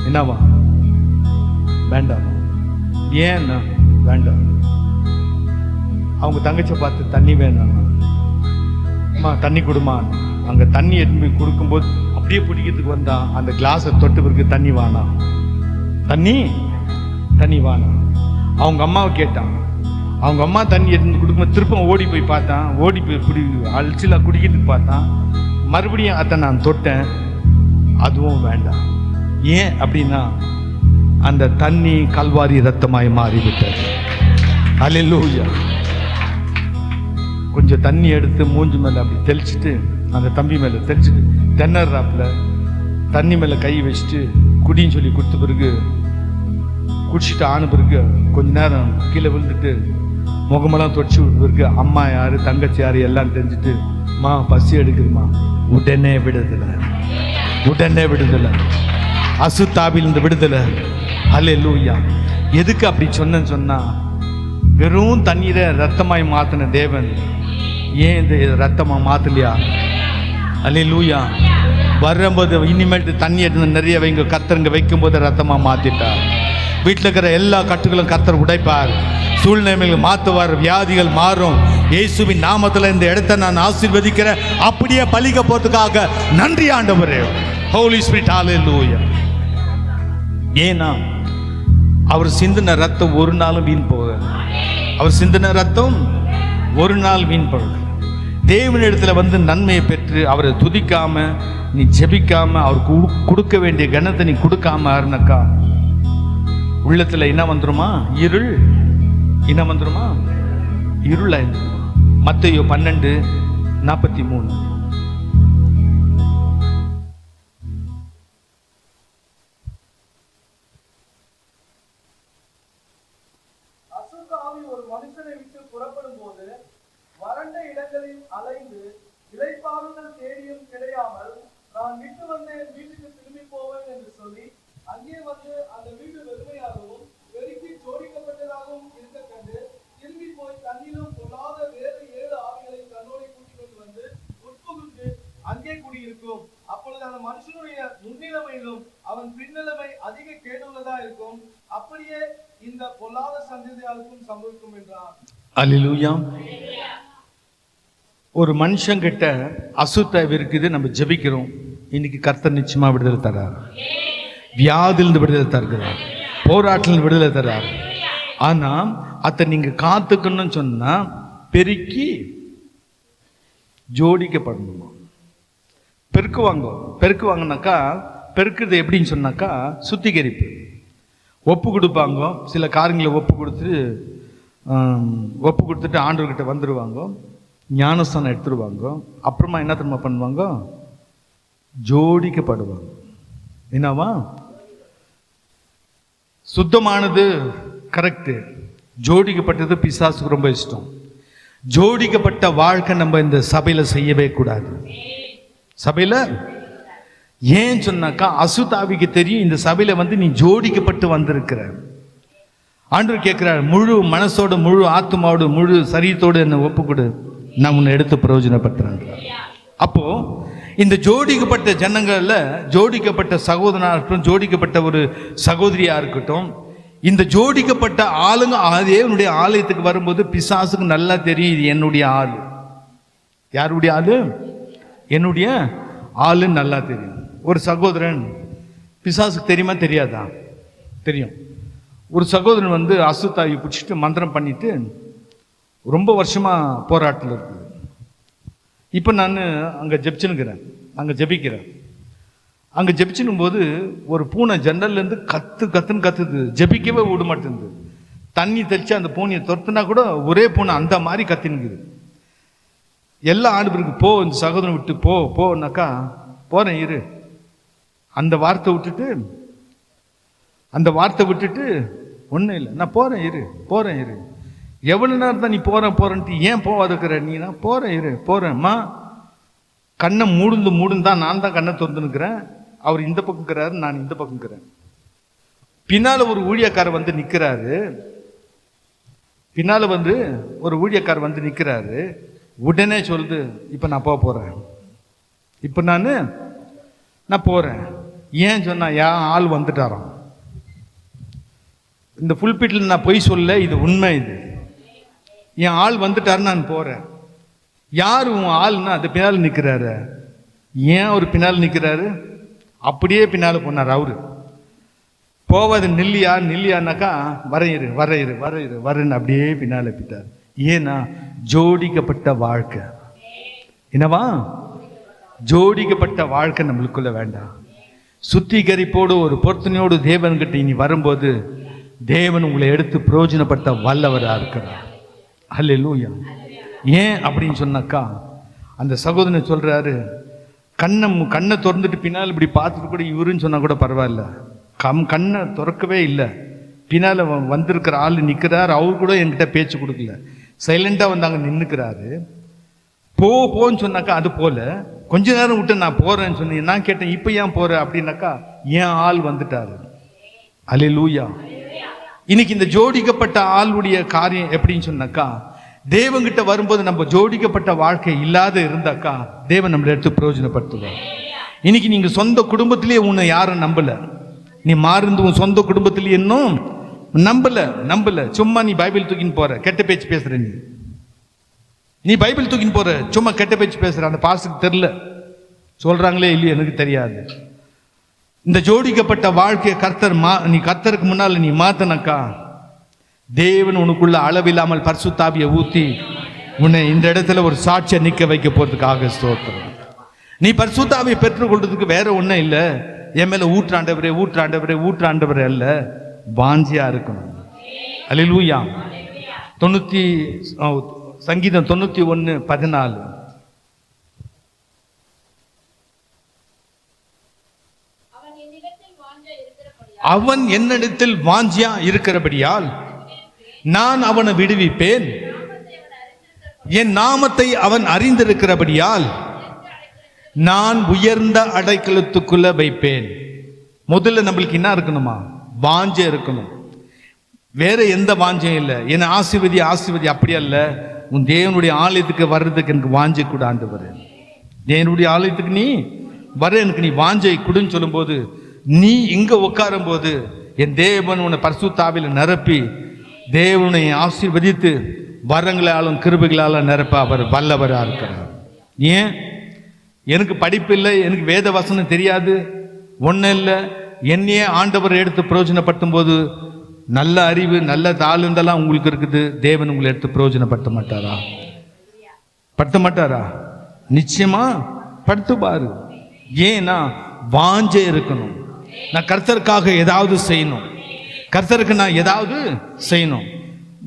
என்னவா? வேண்டாம். ஏன்னா வேண்டாம். அவங்க தங்கச்சை பார்த்து தண்ணி வேணாம், அம்மா தண்ணி கொடுமா. அங்கே தண்ணி எடுத்து போய் கொடுக்கும்போது அப்படியே பிடிக்கிறதுக்கு வந்தான். அந்த கிளாஸை தொட்டு பிறகு தண்ணி வேணாம், தண்ணி வேணாம். அவங்க அம்மாவை கேட்டான். அவங்க அம்மா தண்ணி எடுத்து கொடுக்கும்போது திரும்ப ஓடி போய் பார்த்தான், ஓடி போய் அழிச்சிலாம் குடிக்கிறதுக்கு பார்த்தான். மறுபடியும் அதை நான் தொட்டேன், அதுவும் வேண்டாம். ஏன் அப்படின்னா அந்த தண்ணி கல்வாரி ரத்தமாய் மாறிவிட்டது. அல்லேலூயா. கொஞ்சம் தண்ணி எடுத்து மூஞ்சி மேலே அப்படி தெளிச்சுட்டு, அந்த தம்பி மேலே தெளிச்சுட்டு, தென்னறாப்புல தண்ணி மேலே கை வச்சுட்டு குடின்னு சொல்லி கொடுத்த பிறகு குடிச்சிட்டு ஆன பிறகு கொஞ்ச நேரம் கீழே விழுந்துட்டு முகமெல்லாம் தொடச்சி விட்ட பிறகு அம்மா யாரு, தங்கச்சி யாரு எல்லாம் தெரிஞ்சுட்டு, மா பசி எடுக்குதுமா. உடனே விடுதலை, அசுத்தாவிலிருந்து விடுதலை. அல்லேலூயா. எதுக்கு அப்படி சொன்னேன்னு சொன்னா, வெறும் தண்ணீரை ரத்தமாய் மாத்தின தேவன் ஏன் இந்த ரத்தமா மாத்தலையா? அல்லேலூயா. வரும்போது இனிமேட்டு தண்ணி எடுத்து நிறைய வைங்க, கர்த்தருங்க வைக்கும் போது ரத்தமா மாத்திட்டார். வீட்டில் இருக்கிற எல்லா கட்டுகளும் கர்த்தர் உடைப்பார். சூழ்நிலைகள் மாற்றுவார், வியாதிகள் மாறும். இயேசுவின் நாமத்தில் இந்த இடத்தை நான் ஆசீர்வதிக்கிறேன். அப்படியே பலிக்க போறதுக்காக நன்றி ஆண்டவரே. ஹோலி ஸ்பிரிட், ஹல்லேலூயா. ஏன்னா அவர் சிந்தின ரத்தம் ஒரு நாளும் வீண் போக, அவர் சிந்தின ரத்தம் ஒரு நாள் வீண் போக. தேவனிடத்துல வந்து நன்மையை பெற்று அவரை துதிக்காம நீ ஜெபிக்காம அவருக்கு கொடுக்க வேண்டிய கனத்தை நீ கொடுக்காம இருந்தக்கா, உள்ளத்துல என்ன வந்துருமா? இருள். என்ன வந்துருமா? இருள். மத்தேயு 12:43. அசுத்த ஆவி ஒரு மனுஷனை விட்டு புறப்படும் போது வறண்ட இடங்களில் அலைந்து இளைப்பாறுதல் தேடியும் கிடையாமல், நான் விட்டு வந்த என் வீட்டுக்கு திரும்பி போவேன் என்று சொல்லி அங்கே வந்து அந்த வீடு வெறுமையாகவும் பெருக்கி ஜோடிக்கப்பட்டதாகவும் இருக்க கண்டு திரும்பி போய் தன்னிலும் பொல்லாத வேறு 7 ஆவிகளை தன்னோடு கூட்டிக் கொண்டு வந்து உட்புகுந்து அங்கே குடியிருக்கும். அப்பொழுது அந்த மனுஷனுடைய முன்னிலைமையிலும் அவன் பின்னிலைமை அதிக கேடுள்ளதா இருக்கும். அப்படியே இந்த பொல்லாத சந்ததியாருக்கும் சம்பவிக்கும் என்றார். அல்லேலூயா. ஒரு மனுஷன் கிட்ட அசுத்தாவி இருக்குது, நம்ம ஜெபிக்கிறோம். இன்னைக்கு கர்த்தர் நிச்சயமா விடுதலை தர்றார். வியாதிலிருந்து விடுதலை தருகிறார், போராட்டிலிருந்து விடுதலை தர்றார். ஆனா அதை நீங்க காத்துக்கணும்னு சொன்னா பெருக்கி ஜோடிக்கப்படணுமா? பெருக்குவாங்கனாக்கா, பெருக்குறது எப்படின்னு சொன்னாக்கா சுத்திகரிப்பு. ஒப்பு கொடுப்பாங்க, சில காரியங்களை ஒப்பு கொடுத்துட்டு ஆண்டவர்கிட்ட வந்துடுவாங்க, ஞானஸ்தானம் எடுத்துருவாங்க. அப்புறமா என்ன தெரியுமா பண்ணுவாங்க? ஜோடிக்கப்படுவாங்க. என்னவா? சுத்தமானது கரெக்டு, ஜோடிக்கப்பட்டது பிசாசுக்கு ரொம்ப இஷ்டம். ஜோடிக்கப்பட்ட வாழ்க்கை நம்ம இந்த சபையில செய்யவே கூடாது. சபையில ஏன் சொன்னாக்கா, அசுத்தாவிக்கு தெரியும் இந்த சபையில வந்து நீ ஜோடிக்கப்பட்டு வந்திருக்கிற. ஆண்டவர் கேட்கிறார், முழு மனசோடு, முழு ஆத்மாவோடு, முழு சரீரத்தோடு என்னை ஒப்பு கொடு, நான் உன்னை எடுத்து பிரயோஜனப்படுத்துறேன். அப்போ இந்த ஜோடிக்கப்பட்ட ஜனங்கள்ல ஜோடிக்கப்பட்ட சகோதரனா இருக்கட்டும், ஜோடிக்கப்பட்ட ஒரு சகோதரியா இருக்கட்டும், இந்த ஜோடிக்கப்பட்ட ஆளுங்க தேவனுடைய ஆலயத்துக்கு வரும்போது பிசாசுக்கு நல்லா தெரியும் இது என்னுடைய ஆளு. யாருடைய ஆளு? என்னுடைய ஆளுன்னு நல்லா தெரியும். ஒரு சகோதரன் பிசாசுக்கு தெரியுமா தெரியாதா? தெரியும். ஒரு சகோதரன் வந்து அசுத்தாவி பிடிச்சிட்டு மந்திரம் பண்ணிட்டு ரொம்ப வருஷமா போராட்டத்தில் இருக்குது. இப்போ நான் அங்கே ஜெபிச்சுன்னுக்கிறேன், அங்கே ஜெபிக்கிறேன். அங்கே ஜெபிச்சுன்னும் போது ஒரு பூனை ஜன்னல்லேருந்து கத்துன்னு கத்துது, ஜெபிக்கவே விட மாட்டேங்குது. தண்ணி தெளிச்சு அந்த பூனையை துரத்துனா கூட ஒரே பூனை அந்த மாதிரி கத்தினுக்குது. எல்லா ஆண்டு போ, இந்த சகோதரன் விட்டு போனாக்கா, போறேன் இரு, அந்த வார்த்தை விட்டுட்டு ஒன்றும் இல்லை, நான் போறேன் இரு. எவ்வளவு நேரம் தான் நீ போறேன்ட்டு ஏன் போவாதுக்கிற நீ? நான் போறேன்மா. கண்ணை மூடுந்தான், நான் தான் கண்ணை திறந்துனுக்கிறேன். அவர் இந்த பக்கம் இருக்கிறாரு, நான் இந்த பக்கம் இருக்கிறேன். பின்னால ஒரு ஊழியக்காரர் வந்து நிற்கிறாரு. உடனே சொல்லுது, இப்போ நான் போறேன், இப்போ நான் போறேன். ஏன் சொன்னா, ஆள் வந்துட்டாராம். இந்த புல்பிட்டில் நான் பொய் சொல்ல, இது உண்மை. இது என் ஆள் வந்துட்டாரு, நான் போறேன். யார் உன் ஆள்னா அது பின்னால் நிற்கிறாரு. ஏன் அவர் பின்னால் நிற்கிறாரு? அப்படியே பின்னால் போனார் அவரு. போவது நில்லியானாக்கா, வரேன்னு அப்படியே பின்னால் போயிட்டார். ஏன்னா ஜோடிக்கப்பட்ட வாழ்க்கை. என்னவா? ஜோடிக்கப்பட்ட வாழ்க்கை நம்மளுக்குள்ள வேண்டாம். சுத்திகரிப்போடு ஒரு பொருத்தனையோடு தேவன்கிட்ட இனி வரும்போது தேவன் உங்களை எடுத்து பிரயோஜனப்பட்ட வல்லவராக இருக்கிறார். ஹல்லேலூயா. ஏன் அப்படின்னு சொன்னாக்கா, அந்த சகோதரன் சொல்றாரு, கண்ணை திறந்துட்டு பின்னால் இப்படி பார்த்துட்டு கூட இவருன்னு சொன்னா கூட பரவாயில்ல, கண்ணை திறக்கவே இல்லை. பின்னால் வந்திருக்கிற ஆள் நிற்கிறார், அவரு கூட என்கிட்ட பேச்சு கொடுக்கல, சைலண்டாக வந்து அங்கே நின்றுக்கிறாரு. போன்னு சொன்னாக்கா அது போல. கொஞ்ச நேரம் விட்டு நான் போறேன்னு சொன்னீங்க. நான் கேட்டேன், இப்போ ஏன் போற அப்படின்னாக்கா, ஏன் ஆள் வந்துட்டாரு. அல்லேலூயா. இன்னைக்கு இந்த ஜோடிக்கப்பட்ட ஆளுடைய காரியம் எப்படின்னு சொன்னாக்கா, தேவன்கிட்ட வரும்போது நம்ம ஜோடிக்கப்பட்ட வாழ்க்கை இல்லாத இருந்தாக்கா தேவன் நம்மளை எடுத்து பிரயோஜனப்படுத்துவார். இன்னைக்கு நீங்க சொந்த குடும்பத்திலேயே உன்னை யாரும் நம்பல, நீ மாறுந்து உன் சொந்த குடும்பத்திலேயே இன்னும் நம்பல. சும்மா நீ பைபிள் தூக்கின்னு போற, கெட்ட பேச்சு பேசுற. நீ பைபிள் தூக்கின்னு போற, சும்மா கெட்ட பேச்சு பேசுற. அந்த பாஸ்டருக்கு தெரியல, சொல்றாங்களே இல்லையே எனக்கு தெரியாது. இந்த ஜோடிக்கப்பட்ட வாழ்க்கையை நீ கர்த்தருக்கு முன்னால நீ மாத்தனக்கா, தேவன் உனக்குள்ள அளவில்லாமல் பரிசுத்தாவியை ஊத்தி உன்னை இந்த இடத்துல ஒரு சாட்சியை நிக்க வைக்க போறதுக்காக ஸ்தோத்திரம். நீ பரிசுத்தாவியை பெற்றுக்கொள்றதுக்கு வேற ஒன்றும் இல்லை. என் மேல ஊற்றாண்டவரே அல்ல, வாஞ்சியா இருக்கணும். அல்லேலூயா. சங்கீதம் 91:14. அவன் என்னிடத்தில் வாஞ்சியா இருக்கிறபடியால் நான் அவனை விடுவிப்பேன். என் நாமத்தை அவன் அறிந்திருக்கிறபடியால் நான் உயர்ந்த அடைக்கலத்துக்குள்ள வைப்பேன். முதல்ல நம்மளுக்கு என்ன இருக்கணுமா? வாஞ்சை இருக்கணும். வேற எந்த வாஞ்சையும் இல்லை. என்ன ஆசீர்வதி அப்படி அல்ல. உன் தேவனுடைய ஆலயத்துக்கு வர்றதுக்கு எனக்கு வாஞ்சை கூட ஆண்டவர். தேவனுடைய ஆலயத்துக்கு நீ வர எனக்கு நீ வாஞ்சை கொடுன்னு சொல்லும்போது, நீ இங்க உட்காரும் போது என் தேவன் உன்னை பரிசுத்தாவில நிரப்பி தேவனை ஆசீர்வதித்து வரங்களாலும் கிருபைகளாலும் நிரப்ப அவர் வல்லவராக இருக்கிறார். ஏன்? எனக்கு படிப்பு இல்லை, எனக்கு வேத வசனம் தெரியாது, ஒன்றும் இல்லை. என்னையே ஆண்டவர் எடுத்து பிரயோஜனப்படுத்தும் போது நல்ல அறிவு நல்ல தாழ்ந்தெல்லாம் உங்களுக்கு இருக்குது. தேவன் உங்களை எடுத்து பிரயோஜனப்படுத்த மாட்டாரா? நிச்சயமா படுத்துப்பாரு. ஏன்னா வாஞ்சை இருக்கணும். நான் கர்த்தருக்காக ஏதாவது செய்யணும், கர்த்தருக்கு நான் ஏதாவது செய்யணும்.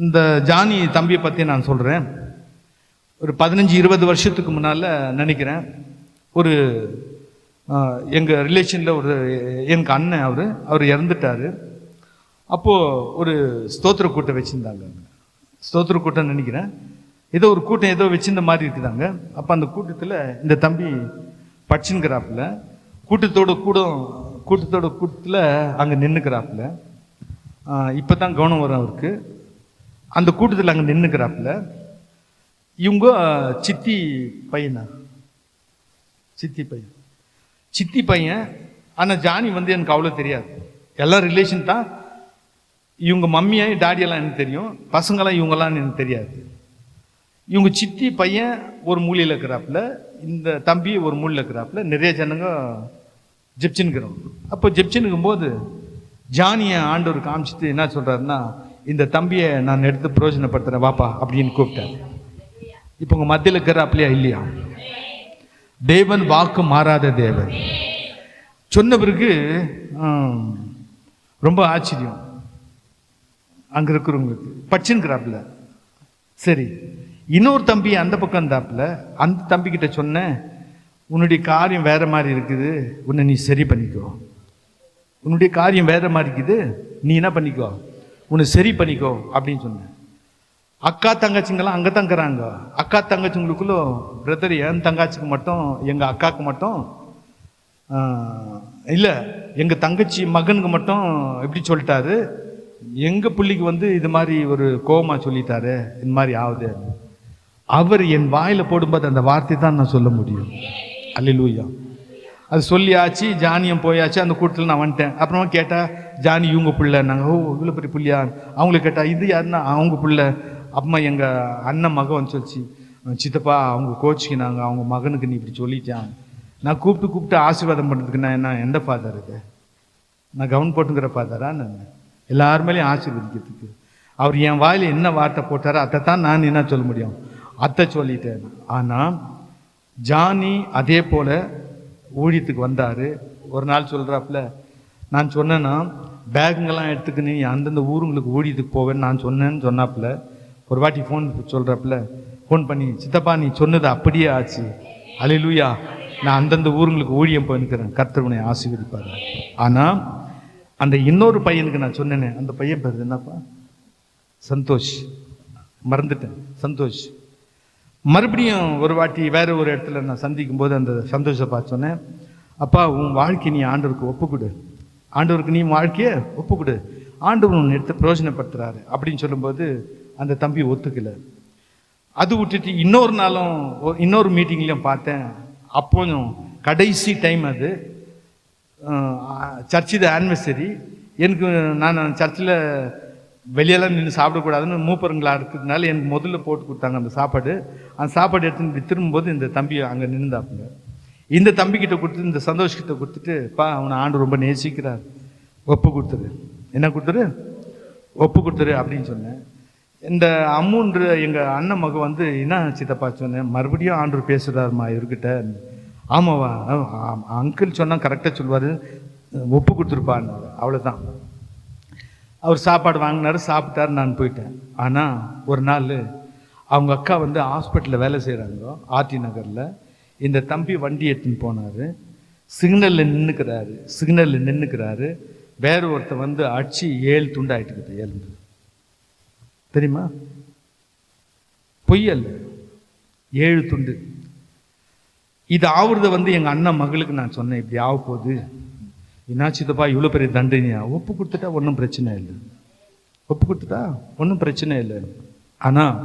இந்த ஜானி தம்பியை பற்றி நான் சொல்கிறேன். ஒரு 15-20 வருஷத்துக்கு முன்னால் நினைக்கிறேன், ஒரு எங்கள் ரிலேஷனில் எனக்கு அண்ணன் அவர் இறந்துட்டார். அப்போது ஒரு ஸ்தோத்திர கூட்டம் வச்சுருந்தாங்க. ஸ்தோத்திர கூட்டம் நினைக்கிறேன், ஏதோ ஒரு கூட்டம் ஏதோ வச்சிருந்த மாதிரி இருக்குதாங்க. அப்போ அந்த கூட்டத்தில் இந்த தம்பி படிச்சுங்கிறாப்புல, கூட்டத்தில் அங்கே நின்றுக்கிறாப்புல. இப்போ தான் கவனம் வரும் அவருக்கு. அந்த கூட்டத்தில் அங்கே நின்றுக்கிறாப்புல. இவங்க சித்தி பையன். ஆனால் ஜானி எனக்கு அவ்வளோ தெரியாது. எல்லாம் ரிலேஷன் தான். இவங்க மம்மியா டாடியெல்லாம் எனக்கு தெரியும், பசங்களாம் இவங்கெல்லாம் எனக்கு தெரியாது. இவங்க சித்தி பையன் ஒரு மூலையில் இருக்கிறாப்புல, இந்த தம்பி ஒரு மூலையில் இருக்கிறாப்புல. நிறைய ஜனங்க ஜெப்சின்கிறோம். அப்போ ஜெப்சின்னுக்கும் போது ஜானியை ஆண்டவர் காமிச்சிட்டு என்ன சொல்றாருன்னா, இந்த தம்பியை நான் எடுத்து பிரயோஜனப்படுத்துறேன் வாப்பா அப்படின்னு கூப்பிட்டாரு. இப்போ உங்க மத்தியில் இருக்கிறாப்லையா இல்லையா? தேவன் வாக்கு மாறாத தேவன். சொன்ன பிறகு ரொம்ப ஆச்சரியம் அங்க இருக்கிறவங்களுக்கு. பச்சுங்கிறாப்புல. சரி, இன்னொரு தம்பி அந்த பக்கம் இருந்தாப்புல. அந்த தம்பி கிட்ட சொன்னேன், உன்னுடைய காரியம் வேற மாதிரி இருக்குது, உன்னை நீ சரி பண்ணிக்கோ. உன்னுடைய காரியம் வேற மாதிரி இருக்குது, நீ என்ன பண்ணிக்கோ, உன்னை சரி பண்ணிக்கோ அப்படின்னு சொன்னேன். அக்கா தங்கச்சிங்கெல்லாம் அங்கே தங்குறாங்க. அக்கா தங்கச்சிங்களுக்குள்ள பிரதர், என் தங்காச்சிக்கு மட்டும், எங்கள் அக்காவுக்கு மட்டும் இல்லை, எங்கள் தங்கச்சி மகனுக்கு மட்டும் எப்படி சொல்லிட்டாரு, எங்கள் பிள்ளைக்கு இது மாதிரி ஒரு கோபமாக சொல்லிட்டாரு, இந்த மாதிரி ஆகுது. அவர் என் வாயில் போடும்போது அந்த வார்த்தை தான் நான் சொல்ல முடியும். அல்லேலூயா. அது சொல்லியாச்சு, ஜானியம் போயாச்சு. அந்த கூட்டத்தில் நான் வந்துட்டேன். அப்புறமா கேட்டால் ஜானி இவங்க பிள்ளை. நாங்கள் ஓ இவ்வளோ பெரிய பிள்ளையா? அவங்களுக்கு கேட்டால் இது யாருன்னா அவங்க பிள்ளை. அப்புறமா எங்கள் அண்ணன் மகன் சொல்லிச்சு, சித்தப்பா அவங்க கோச்சிக்கினாங்க, அவங்க மகனுக்கு நீ இப்படி சொல்லிட்டான். நான் கூப்பிட்டு ஆசீர்வாதம் பண்ணுறதுக்கு நான் என்ன எந்த ஃபாதர் இது? நான் கவுன் போட்டுங்கிற ஃபாதரா? நான் எல்லாருமேலேயும் ஆசீர்வதிக்கிறதுக்கு அவர் என் வாயில் என்ன வார்த்தை போட்டாரோ அதை தான் நான் என்ன சொல்ல முடியும், அத்தை சொல்லிட்டேன். ஆனால் ஜானி அதே போல் ஊழியத்துக்கு வந்தார். ஒரு நாள் சொல்கிறாப்புல, நான் சொன்னேன்னா பேக்குங்கெல்லாம் எடுத்துக்கு நீ அந்தந்த ஊருங்களுக்கு ஊழியத்துக்கு போவேன்னு நான் சொன்னேன்னு சொன்னாப்புல. ஒரு வாட்டி ஃபோன் பண்ணி, சித்தப்பா நீ சொன்னது அப்படியே ஆச்சு, அல்லேலூயா, நான் அந்தந்த ஊருங்களுக்கு ஊழியம் போயிருக்கிறேன், கர்த்தர் உன்னை ஆசீர்வதிப்பார். ஆனால் அந்த இன்னொரு பையனுக்கு நான் சொன்னேனே, அந்த பையன் பேர் என்னப்பா, சந்தோஷ், மறந்துட்டேன், சந்தோஷ். மறுபடியும் ஒரு வாட்டி வேற ஒரு இடத்துல நான் சந்திக்கும் போது அந்த சந்தோஷத்தை பார்த்து சொன்னேன், அப்பா உன் வாழ்க்கை நீ ஆண்டவருக்கு ஒப்புக்கொடு, ஆண்டவருக்கு நீ வாழ்க்கையை ஒப்புக்கொடு, ஆண்டவர் உன்னை எடுத்து பிரயோஜனப்படுத்துறாரு அப்படின்னு சொல்லும்போது அந்த தம்பி ஒத்துக்கலை. அது விட்டுட்டு இன்னொரு நாளும் இன்னொரு மீட்டிங்லையும் பார்த்தேன். அப்போதும் கடைசி டைம், அது சர்ச்சு ஆனிவர்சரி. எனக்கு நான் சர்ச்சில் வெளியெல்லாம் நின்று சாப்பிடக்கூடாதுன்னு மூப்பருங்களா இருக்கிறதுனால எனக்கு முதல்ல போட்டு கொடுத்தாங்க அந்த சாப்பாடு. அந்த சாப்பாடு எடுத்துன்னு திரும்பும்போது இந்த தம்பி அங்கே நின்றுந்தாப்புங்க. இந்த தம்பிக்கிட்ட கொடுத்து இந்த சந்தோஷக்கிட்ட கொடுத்துட்டு, பா அவனை ஆண்டு ரொம்ப நேசிக்கிறார், ஒப்பு கொடுத்துரு, என்ன கொடுத்துரு, ஒப்பு கொடுத்துரு அப்படின்னு சொன்னேன். இந்த அம்முன்ற எங்கள் அண்ணன் மக வந்து என்ன சித்தப்பா சொன்னேன், மறுபடியும் ஆண்டவர் பேசுகிறாருமா இவர்கிட்ட. ஆமாவா, அங்கிள் சொன்னால் கரெக்டாக சொல்லுவார், ஒப்பு கொடுத்துருப்பான்னு. அவ்வளோதான். அவர் சாப்பாடு வாங்கினார், சாப்பிட்டாரு, நான் போயிட்டேன். ஆனால் ஒரு நாள் அவங்க அக்கா வந்து ஹாஸ்பிட்டலில் வேலை செய்கிறாங்க ஆர்டி நகரில். இந்த தம்பி வண்டி எடுத்துன்னு போனார், சிக்னலில் நின்றுக்கிறாரு. வேற ஒருத்தர் வந்து அடிச்சு 7 துண்டு ஆகிட்டுக்குது. 7 தெரியுமா, பொய்யல்ல, 7 துண்டு. இது ஆகுறத வந்து எங்கள் அண்ணன் மகளுக்கு நான் சொன்னேன், இப்படி ஆக போகுது, என்னாச்சுதப்பா இவ்வளோ பெரிய தண்டனையா, ஒப்பு கொடுத்துட்டா ஒன்றும் பிரச்சனை இல்லை, ஒப்பு கொடுத்துட்டா ஒன்றும் பிரச்சனை இல்லை. ஆனால்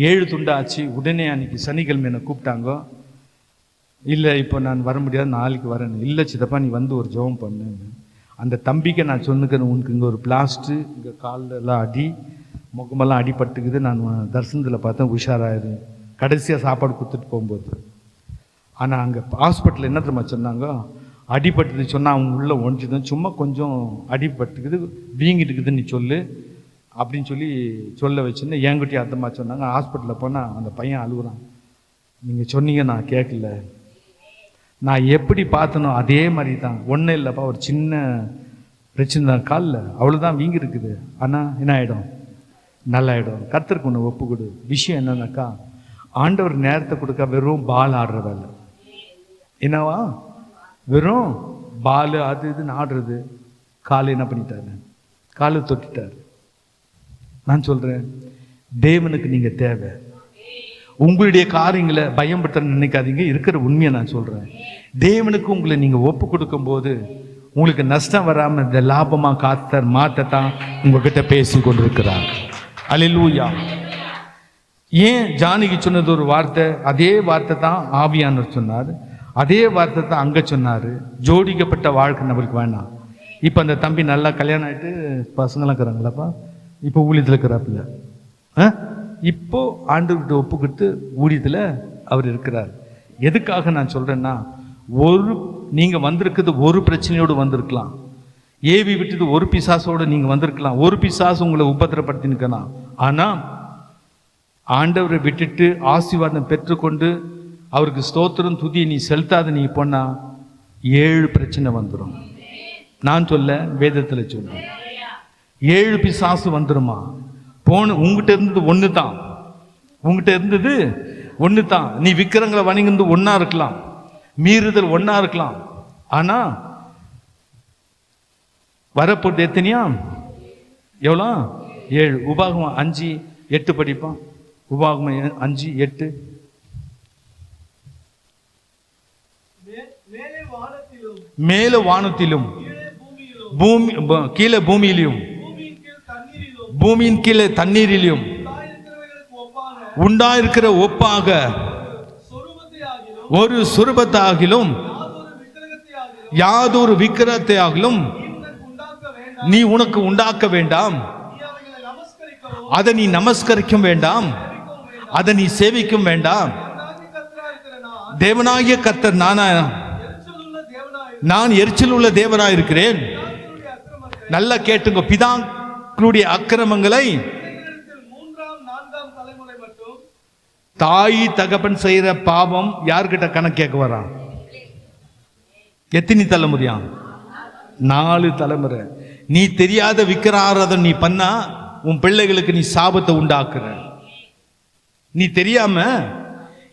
7 துண்டு ஆச்சு. உடனே அன்னைக்கு சனிக்கிழமை என்னை கூப்பிட்டாங்க. இல்லை இப்போ நான் வர முடியாது, நாளைக்கு வரேன். இல்லை சித்தப்பா நீ வந்து ஒரு ஜெபம் பண்ணு. அந்த தம்பிக்கு நான் சொன்னுக்கிறேன், உனக்கு இங்கே ஒரு பிளாஸ்ட்டு, இங்கே காலில் எல்லாம் அடி, முகமெல்லாம் அடிபட்டுக்குது, நான் தரிசனத்தில் பார்த்தேன், உஷாராயிரு, கடைசியாக சாப்பாடு கொடுத்துட்டு போகும்போது. ஆனால் அங்கே ஹாஸ்பிட்டலில் என்ன தெரியுமா சொன்னாங்க, அடிபட்டுது சொன்னால் அவங்க உள்ளே ஒழிச்சுதான், சும்மா கொஞ்சம் அடிபட்டுக்குது, வீங்கிட்டுக்குது, நீ சொல்லு அப்படின்னு சொல்ல வச்சுன்னு என்கிட்டயே அர்த்தமா சொன்னாங்க. ஹாஸ்பிட்டலில் போனால் அந்த பையன் அழுகுறான், நீங்கள் சொன்னீங்க நான் கேட்கல, நான் எப்படி பார்த்தனோ அதே மாதிரி தான், ஒன்றும் இல்லைப்பா, ஒரு சின்ன பிரச்சனை தான் காலில், அவ்வளோதான் வீங்கி இருக்குது, ஆனால் என்ன ஆகிடும், நல்லாயிடும். கர்த்தருக்கு ஒன்று ஒப்பு கொடு. விஷயம் என்னன்னாக்கா, ஆண்டவர் நேரத்தை கொடுக்க வெறும் பால் ஆடுற வேலை. என்னவா, வெறும் பால் அது இதுன்னு ஆடுறது. காலை என்ன பண்ணிட்டாரு, காலை தொட்டிட்டாரு. நான் சொல்கிறேன், தேவனுக்கு நீங்கள் தேவை. உங்களுடைய காரியங்களை பயன்படுத்த நினைக்காதீங்க, இருக்கிற உண்மையை நான் சொல்கிறேன். தேவனுக்கு உங்களை நீங்கள் ஒப்பு கொடுக்கும் போது உங்களுக்கு நஷ்டம் வராமல் இந்த லாபமாக காத்தர் மாற்றத்தான் உங்ககிட்ட பேசி கொண்டிருக்கிறார். அல்லேலூயா. ஏன் ஜானகி சொன்னது ஒரு வார்த்தை, அதே வார்த்தை தான் ஆவியானவர் சொன்னார், அதே வார்த்தை தான் அங்கே சொன்னார். ஜோடிக்கப்பட்ட வாழ்க்கை நம்மளுக்கு வேணாம். இப்போ அந்த தம்பி நல்லா கல்யாணம் ஆகிட்டு பசங்களாம் இருக்கிறாங்களாப்பா, இப்போ ஊழியத்தில் இருக்கிறாப்புல. இப்போ ஆண்டவர்கிட்ட ஒப்பு கொடுத்து ஊழியத்தில் அவர் இருக்கிறார். எதுக்காக நான் சொல்கிறேன்னா, நீங்கள் வந்திருக்கிறது ஒரு பிரச்சனையோடு வந்திருக்கலாம், ஏவி விட்டது ஒரு பிசாசோடு நீங்கள் வந்திருக்கலாம், ஒரு பிசாசு உங்களை உபத்திரப்படுத்தினுக்கலாம். ஆனால் ஆண்டவரை விட்டுட்டு ஆசீர்வாதம் பெற்றுக்கொண்டு அவருக்கு ஸ்தோத்திரம் துதியை நீ செலுத்தாத நீ போனா 7 பிரச்சனை வந்துடும். நான் சொல்ல, வேதத்தில் சொல்றேன், 7 பிசாசு வந்துருமா. உங்ககிட்ட இருந்தது ஒன்று தான், உங்ககிட்ட இருந்தது ஒன்று தான். நீ விக்கிரங்களை வணங்கிருந்து ஒன்றா இருக்கலாம், மீறுதல் ஒன்றா இருக்கலாம், ஆனால் வரப்போட்டு எத்தனையா, எவ்வளோ, 7. உபாகமம் 5:8 படிப்பான். உபாகமம் 5:8. மேல வானத்திலும் கீழே பூமியிலும் பூமியின் கீழே தண்ணீரிலும் உண்டாயிருக்கிற ஒப்பாக ஒரு சுரூபத்தாகிலும் யாதொரு விக்கிரகத்தையாகிலும் நீ உனக்கு உண்டாக்க வேண்டாம், அதை நீ நமஸ்கரிக்கும் வேண்டாம், அதை நீ சேவிக்கும் வேண்டாம். தேவனாகிய கர்த்தர் நான் எரிச்சல் உள்ள தேவனாய் இருக்கிறேன். நல்லா கேட்டுங்க, பிதாக்களுடைய அக்கிரமங்களை தாய் தகப்பன் செய்யற பாவம் யார்கிட்ட கணக்கு கேட்க வரான்? எத்தனை தலைமுறையா? 4 தலைமுறை. நீ தெரியாத விக்கிரகாராதனை நீ பண்ணா உன் பிள்ளைகளுக்கு நீ சாபத்தை உண்டாக்குற. நீ தெரியாம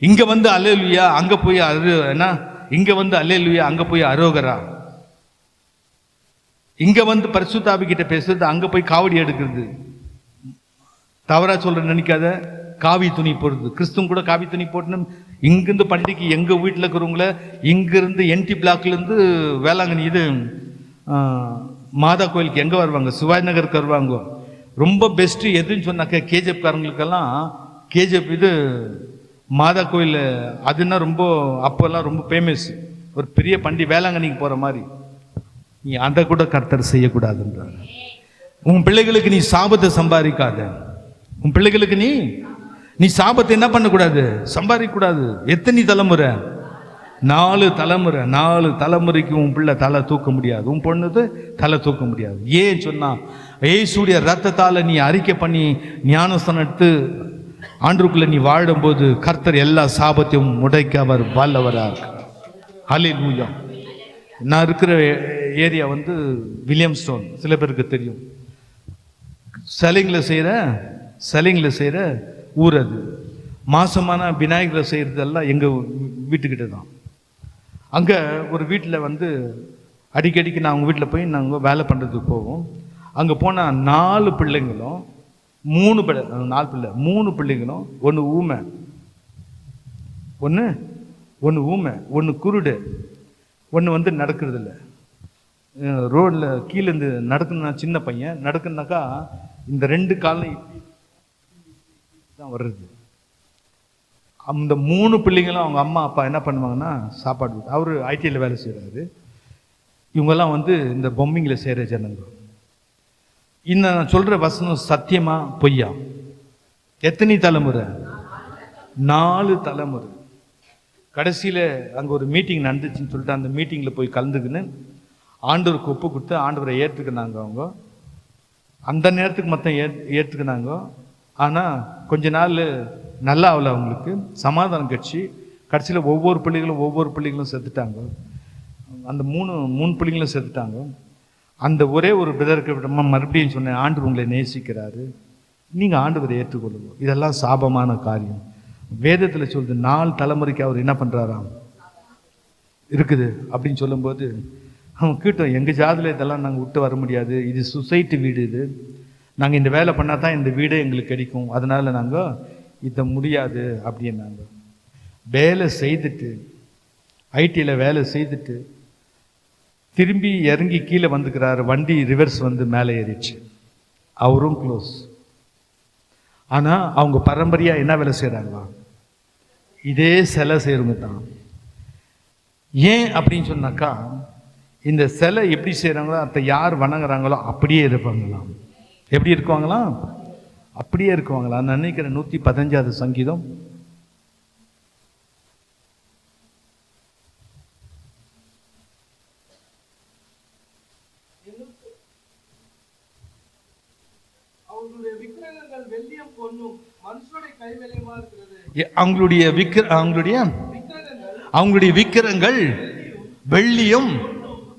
இங்க வந்து அல்லேலூயா, அங்க போய் இங்க வந்து அல்லேலூயா, அங்க போய் அரோகரா, இங்க வந்து பரிசுத்தாவி கிட்ட பேசுறது, அங்க போய் காவடி எடுக்கிறது. தவறா சொல்ற நினைக்காத. காவி துணி போடுறது, கிறிஸ்துவம் கூட காவி துணி போட்டணும். இங்கிருந்து பண்டிகைக்கு எங்க வீட்டில் இருக்கிறவங்கள இங்கிருந்து NT பிளாக்ல இருந்து வேளாங்கண்ணி இது மாதா கோயிலுக்கு எங்க வருவாங்க, சிவாஜி நகருக்கு வருவாங்க. ரொம்ப பெஸ்ட் எதுன்னு சொன்னாக்க KGF காரங்களுக்கெல்லாம் KGF இது மாதா கோயில் அதுன்னா ரொம்ப அப்போல்லாம் ரொம்ப ஃபேமஸ், ஒரு பெரிய பண்டி வேளாங்கண்ணிக்கு போகிற மாதிரி. நீ அதை கூட கர்த்தர் செய்யக்கூடாதுன்றார். உன் பிள்ளைகளுக்கு நீ சாபத்தை சம்பாதிக்காத. உன் பிள்ளைகளுக்கு நீ சாபத்தை என்ன பண்ணக்கூடாது, சம்பாதிக்க கூடாது. எத்தனை தலைமுறை? 4 தலைமுறை. 4 தலைமுறைக்கு உன் பிள்ளை தலை தூக்க முடியாது, உன் பொண்ணுது தலை தூக்க முடியாது. ஏன் சொன்னா, இயேசுடைய ரத்தத்தால நீ அறிக்கை பண்ணி ஞானஸ்தானம் எடுத்து ஆண்டவருக்குள்ள நீ வாழும்போது கர்த்தர் எல்லா சாபத்தையும் முடைக்க அவர் வல்லவராக இருக்கிறார். ஹல்லேலூயா. நான் இருக்கிற ஏரியா வந்து வில்லியம்ஸ்டோன், சில பேருக்கு தெரியும். சலிங்கில் செய்கிற ஊர் அது. மாசமான விநாயகரை செய்கிறதெல்லாம் எங்கள் வீட்டுக்கிட்ட தான். அங்கே ஒரு வீட்டில் வந்து அடிக்கடிக்கு நான் அவங்க வீட்டில் போய் நாங்கள் வேலை பண்ணுறதுக்கு போவோம். அங்கே போனால் 4 பிள்ளைங்களும் 3 பிள்ளைங்களும், ஒன்று ஊமை, ஒன்று குருடு, ஒன்று வந்து நடக்கிறதில்ல. ரோடில் கீழேருந்து நடக்குன்னா, சின்ன பையன் நடக்குனாக்கா இந்த 2 காலம் தான் வர்றது. அந்த 3 பிள்ளைங்களும் அவங்க அம்மா அப்பா என்ன பண்ணுவாங்கன்னா சாப்பாடு, அவர் ஐடியில் வேலை செய்கிறாரு. இவங்கெல்லாம் வந்து இந்த பொம்மைங்களை செய்கிற ஜனங்க. இந்த நான் சொல்கிற வசனம் சத்தியமா பொய்யா? எத்தனை தலைமுறை? 4 தலைமுறை. கடைசியில் அங்கே ஒரு மீட்டிங் நடந்துச்சுன்னு சொல்லிட்டு அந்த மீட்டிங்கில் போய் கலந்துக்குன்னு ஆண்டவருக்கு ஒப்பு கொடுத்து ஆண்டவரை ஏற்றுக்கினாங்க. அவங்க அந்த நேரத்துக்கு மொத்தம் ஏற்றுக்கினாங்க. ஆனால் கொஞ்ச நாள் நல்லா ஆகல, அவங்களுக்கு சமாதானம் கட்சி. கடைசியில் ஒவ்வொரு பிள்ளைகளும் செத்துட்டாங்க. அந்த மூணு பிள்ளைங்களும் செத்துட்டாங்க. அந்த ஒரே ஒரு பிரதருக்கு மறுபடியும் சொன்னேன், ஆண்டவர் உங்களை நேசிக்கிறாரு, நீங்கள் ஆண்டவரை ஏற்றுக்கொள்ளுங்க. இதெல்லாம் சாபமான காரியம். வேதத்தில் சொல்லுது 4 தலைமுறைக்கு அவர் என்ன பண்ணுறாராம் இருக்குது அப்படின்னு சொல்லும்போது அவங்க கேட்டோம், எங்கள் ஜாதியில் இதெல்லாம் நாங்கள் விட்டு வர முடியாது, இது சொசைட்டி வீடு, இது நாங்கள் இந்த வேலை பண்ணால் தான் இந்த வீடே எங்களுக்கு கிடைக்கும், அதனால் நாங்கள் இதை முடியாது அப்படின்னாங்க. வேலை செய்துட்டு ஐடியில் வேலை செய்துட்டு திரும்பி இறங்கி கீழே வந்துக்கிறாரு. வண்டி ரிவர்ஸ் வந்து மேலே ஏறிடுச்சு, அவரும் க்ளோஸ். ஆனால் அவங்க பரம்பரையாக என்ன வேலை செய்கிறாங்களா, இதே சிலை செய்கிறவங்க தான். ஏன் அப்படின்னு சொன்னாக்கா, இந்த சிலை எப்படி செய்கிறாங்களோ அதை யார் வணங்குறாங்களோ அப்படியே இருப்பாங்களாம். எப்படி இருக்குவாங்களாம்? அப்படியே இருக்குவாங்களா. நான் நினைக்கிறேன் 115வது சங்கீதம் அவங்களுடைய விக்கிரங்கள்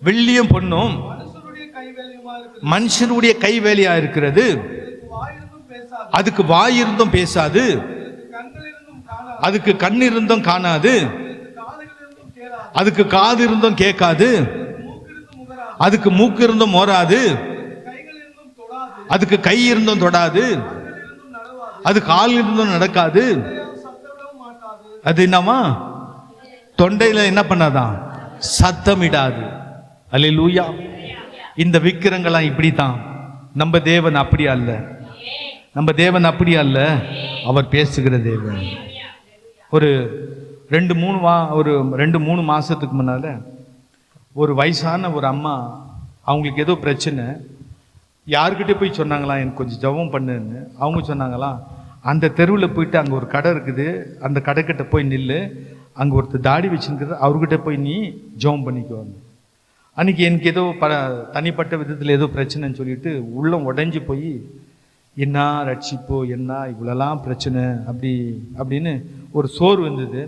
வெள்ளியும் பொன்னும் மனுஷனுடைய கைவேலையா இருக்கிறது. அதுக்கு வாய் இருந்தும் பேசாது, அதுக்கு கண் இருந்தும் காணாது, அதுக்கு காது இருந்தும் கேட்காது, அதுக்கு மூக்கு இருந்தும் மோராது, அதுக்கு கை இருந்தும் தொடாது, அது கால் இருந்தும் நடக்காது. அது என்னமா தொண்டையில என்ன பண்ணாதான், சத்தமிடாது. அல்லேலூயா. இந்த விக்கிரங்களாம் இப்படித்தான். நம்ம தேவன் அப்படி அல்ல, நம்ம தேவன் அப்படி அல்ல, அவர் பேசுகிற தேவன். ஒரு 2-3 மாசத்துக்கு முன்னால ஒரு வயசான ஒரு அம்மா, அவங்களுக்கு ஏதோ பிரச்சனை, யாருக்கிட்டே போய் சொன்னாங்களாம் எனக்கு கொஞ்சம் ஜெபம் பண்ணுன்னு. அவங்க சொன்னாங்களாம், அந்த தெருவில் போயிட்டு அங்கே ஒரு கடை இருக்குது, அந்த கடைக்கிட்ட போய் நில்லு, அங்கே ஒருத்தர் தாடி வச்சுருக்குறது, அவர்கிட்ட போய் நீ ஜெபம் பண்ணிக்குவாங்க. அன்றைக்கி எனக்கு ஏதோ தனிப்பட்ட விதத்தில் ஏதோ பிரச்சனைன்னு சொல்லிட்டு உள்ளம் உடைஞ்சி போய், என்ன ரட்சிப்போ, என்ன இவ்வளோலாம் பிரச்சனை அப்படின்னு ஒரு சோறு வந்தது.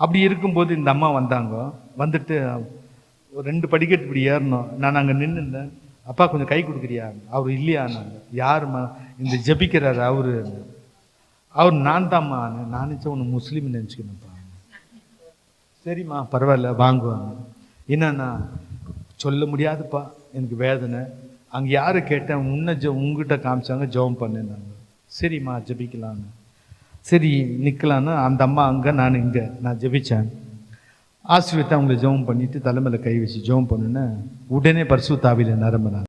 அப்படி இருக்கும்போது இந்த அம்மா வந்தாங்க. வந்துட்டு ஒரு 2 படிக்கட்டு இப்படி ஏறணும். நான் அங்கே நின்றுருந்தேன். அப்பா கொஞ்சம் கை கொடுக்குறியா? அவர் இல்லையா? நாங்கள் யாருமா? இந்த ஜபிக்கிறாரு அவர் நான் தான்மா. நான் நினச்சேன் உன்னை முஸ்லீம் நினச்சிக்கணும்ப்பா. சரிம்மா பரவாயில்ல வாங்குவாங்க. என்னன்னா சொல்ல முடியாதுப்பா, எனக்கு வேதனை. அங்கே யாரை கேட்டேன், உங்ககிட்ட காமிச்சாங்க, ஜெபம் பண்ணுனாங்க. சரிம்மா ஜபிக்கலான்னு. சரி நிற்கலான்னு அந்த அம்மா அங்கே, நான் இங்கே. நான் ஜபித்தேன், ஆசீர்வதித்து அவங்களை ஜெபம் பண்ணிட்டு தலைமையில் கை வச்சு ஜெபம் பண்ணுன்னு உடனே பரிசுத்த ஆவியில நிரம்பினாங்க.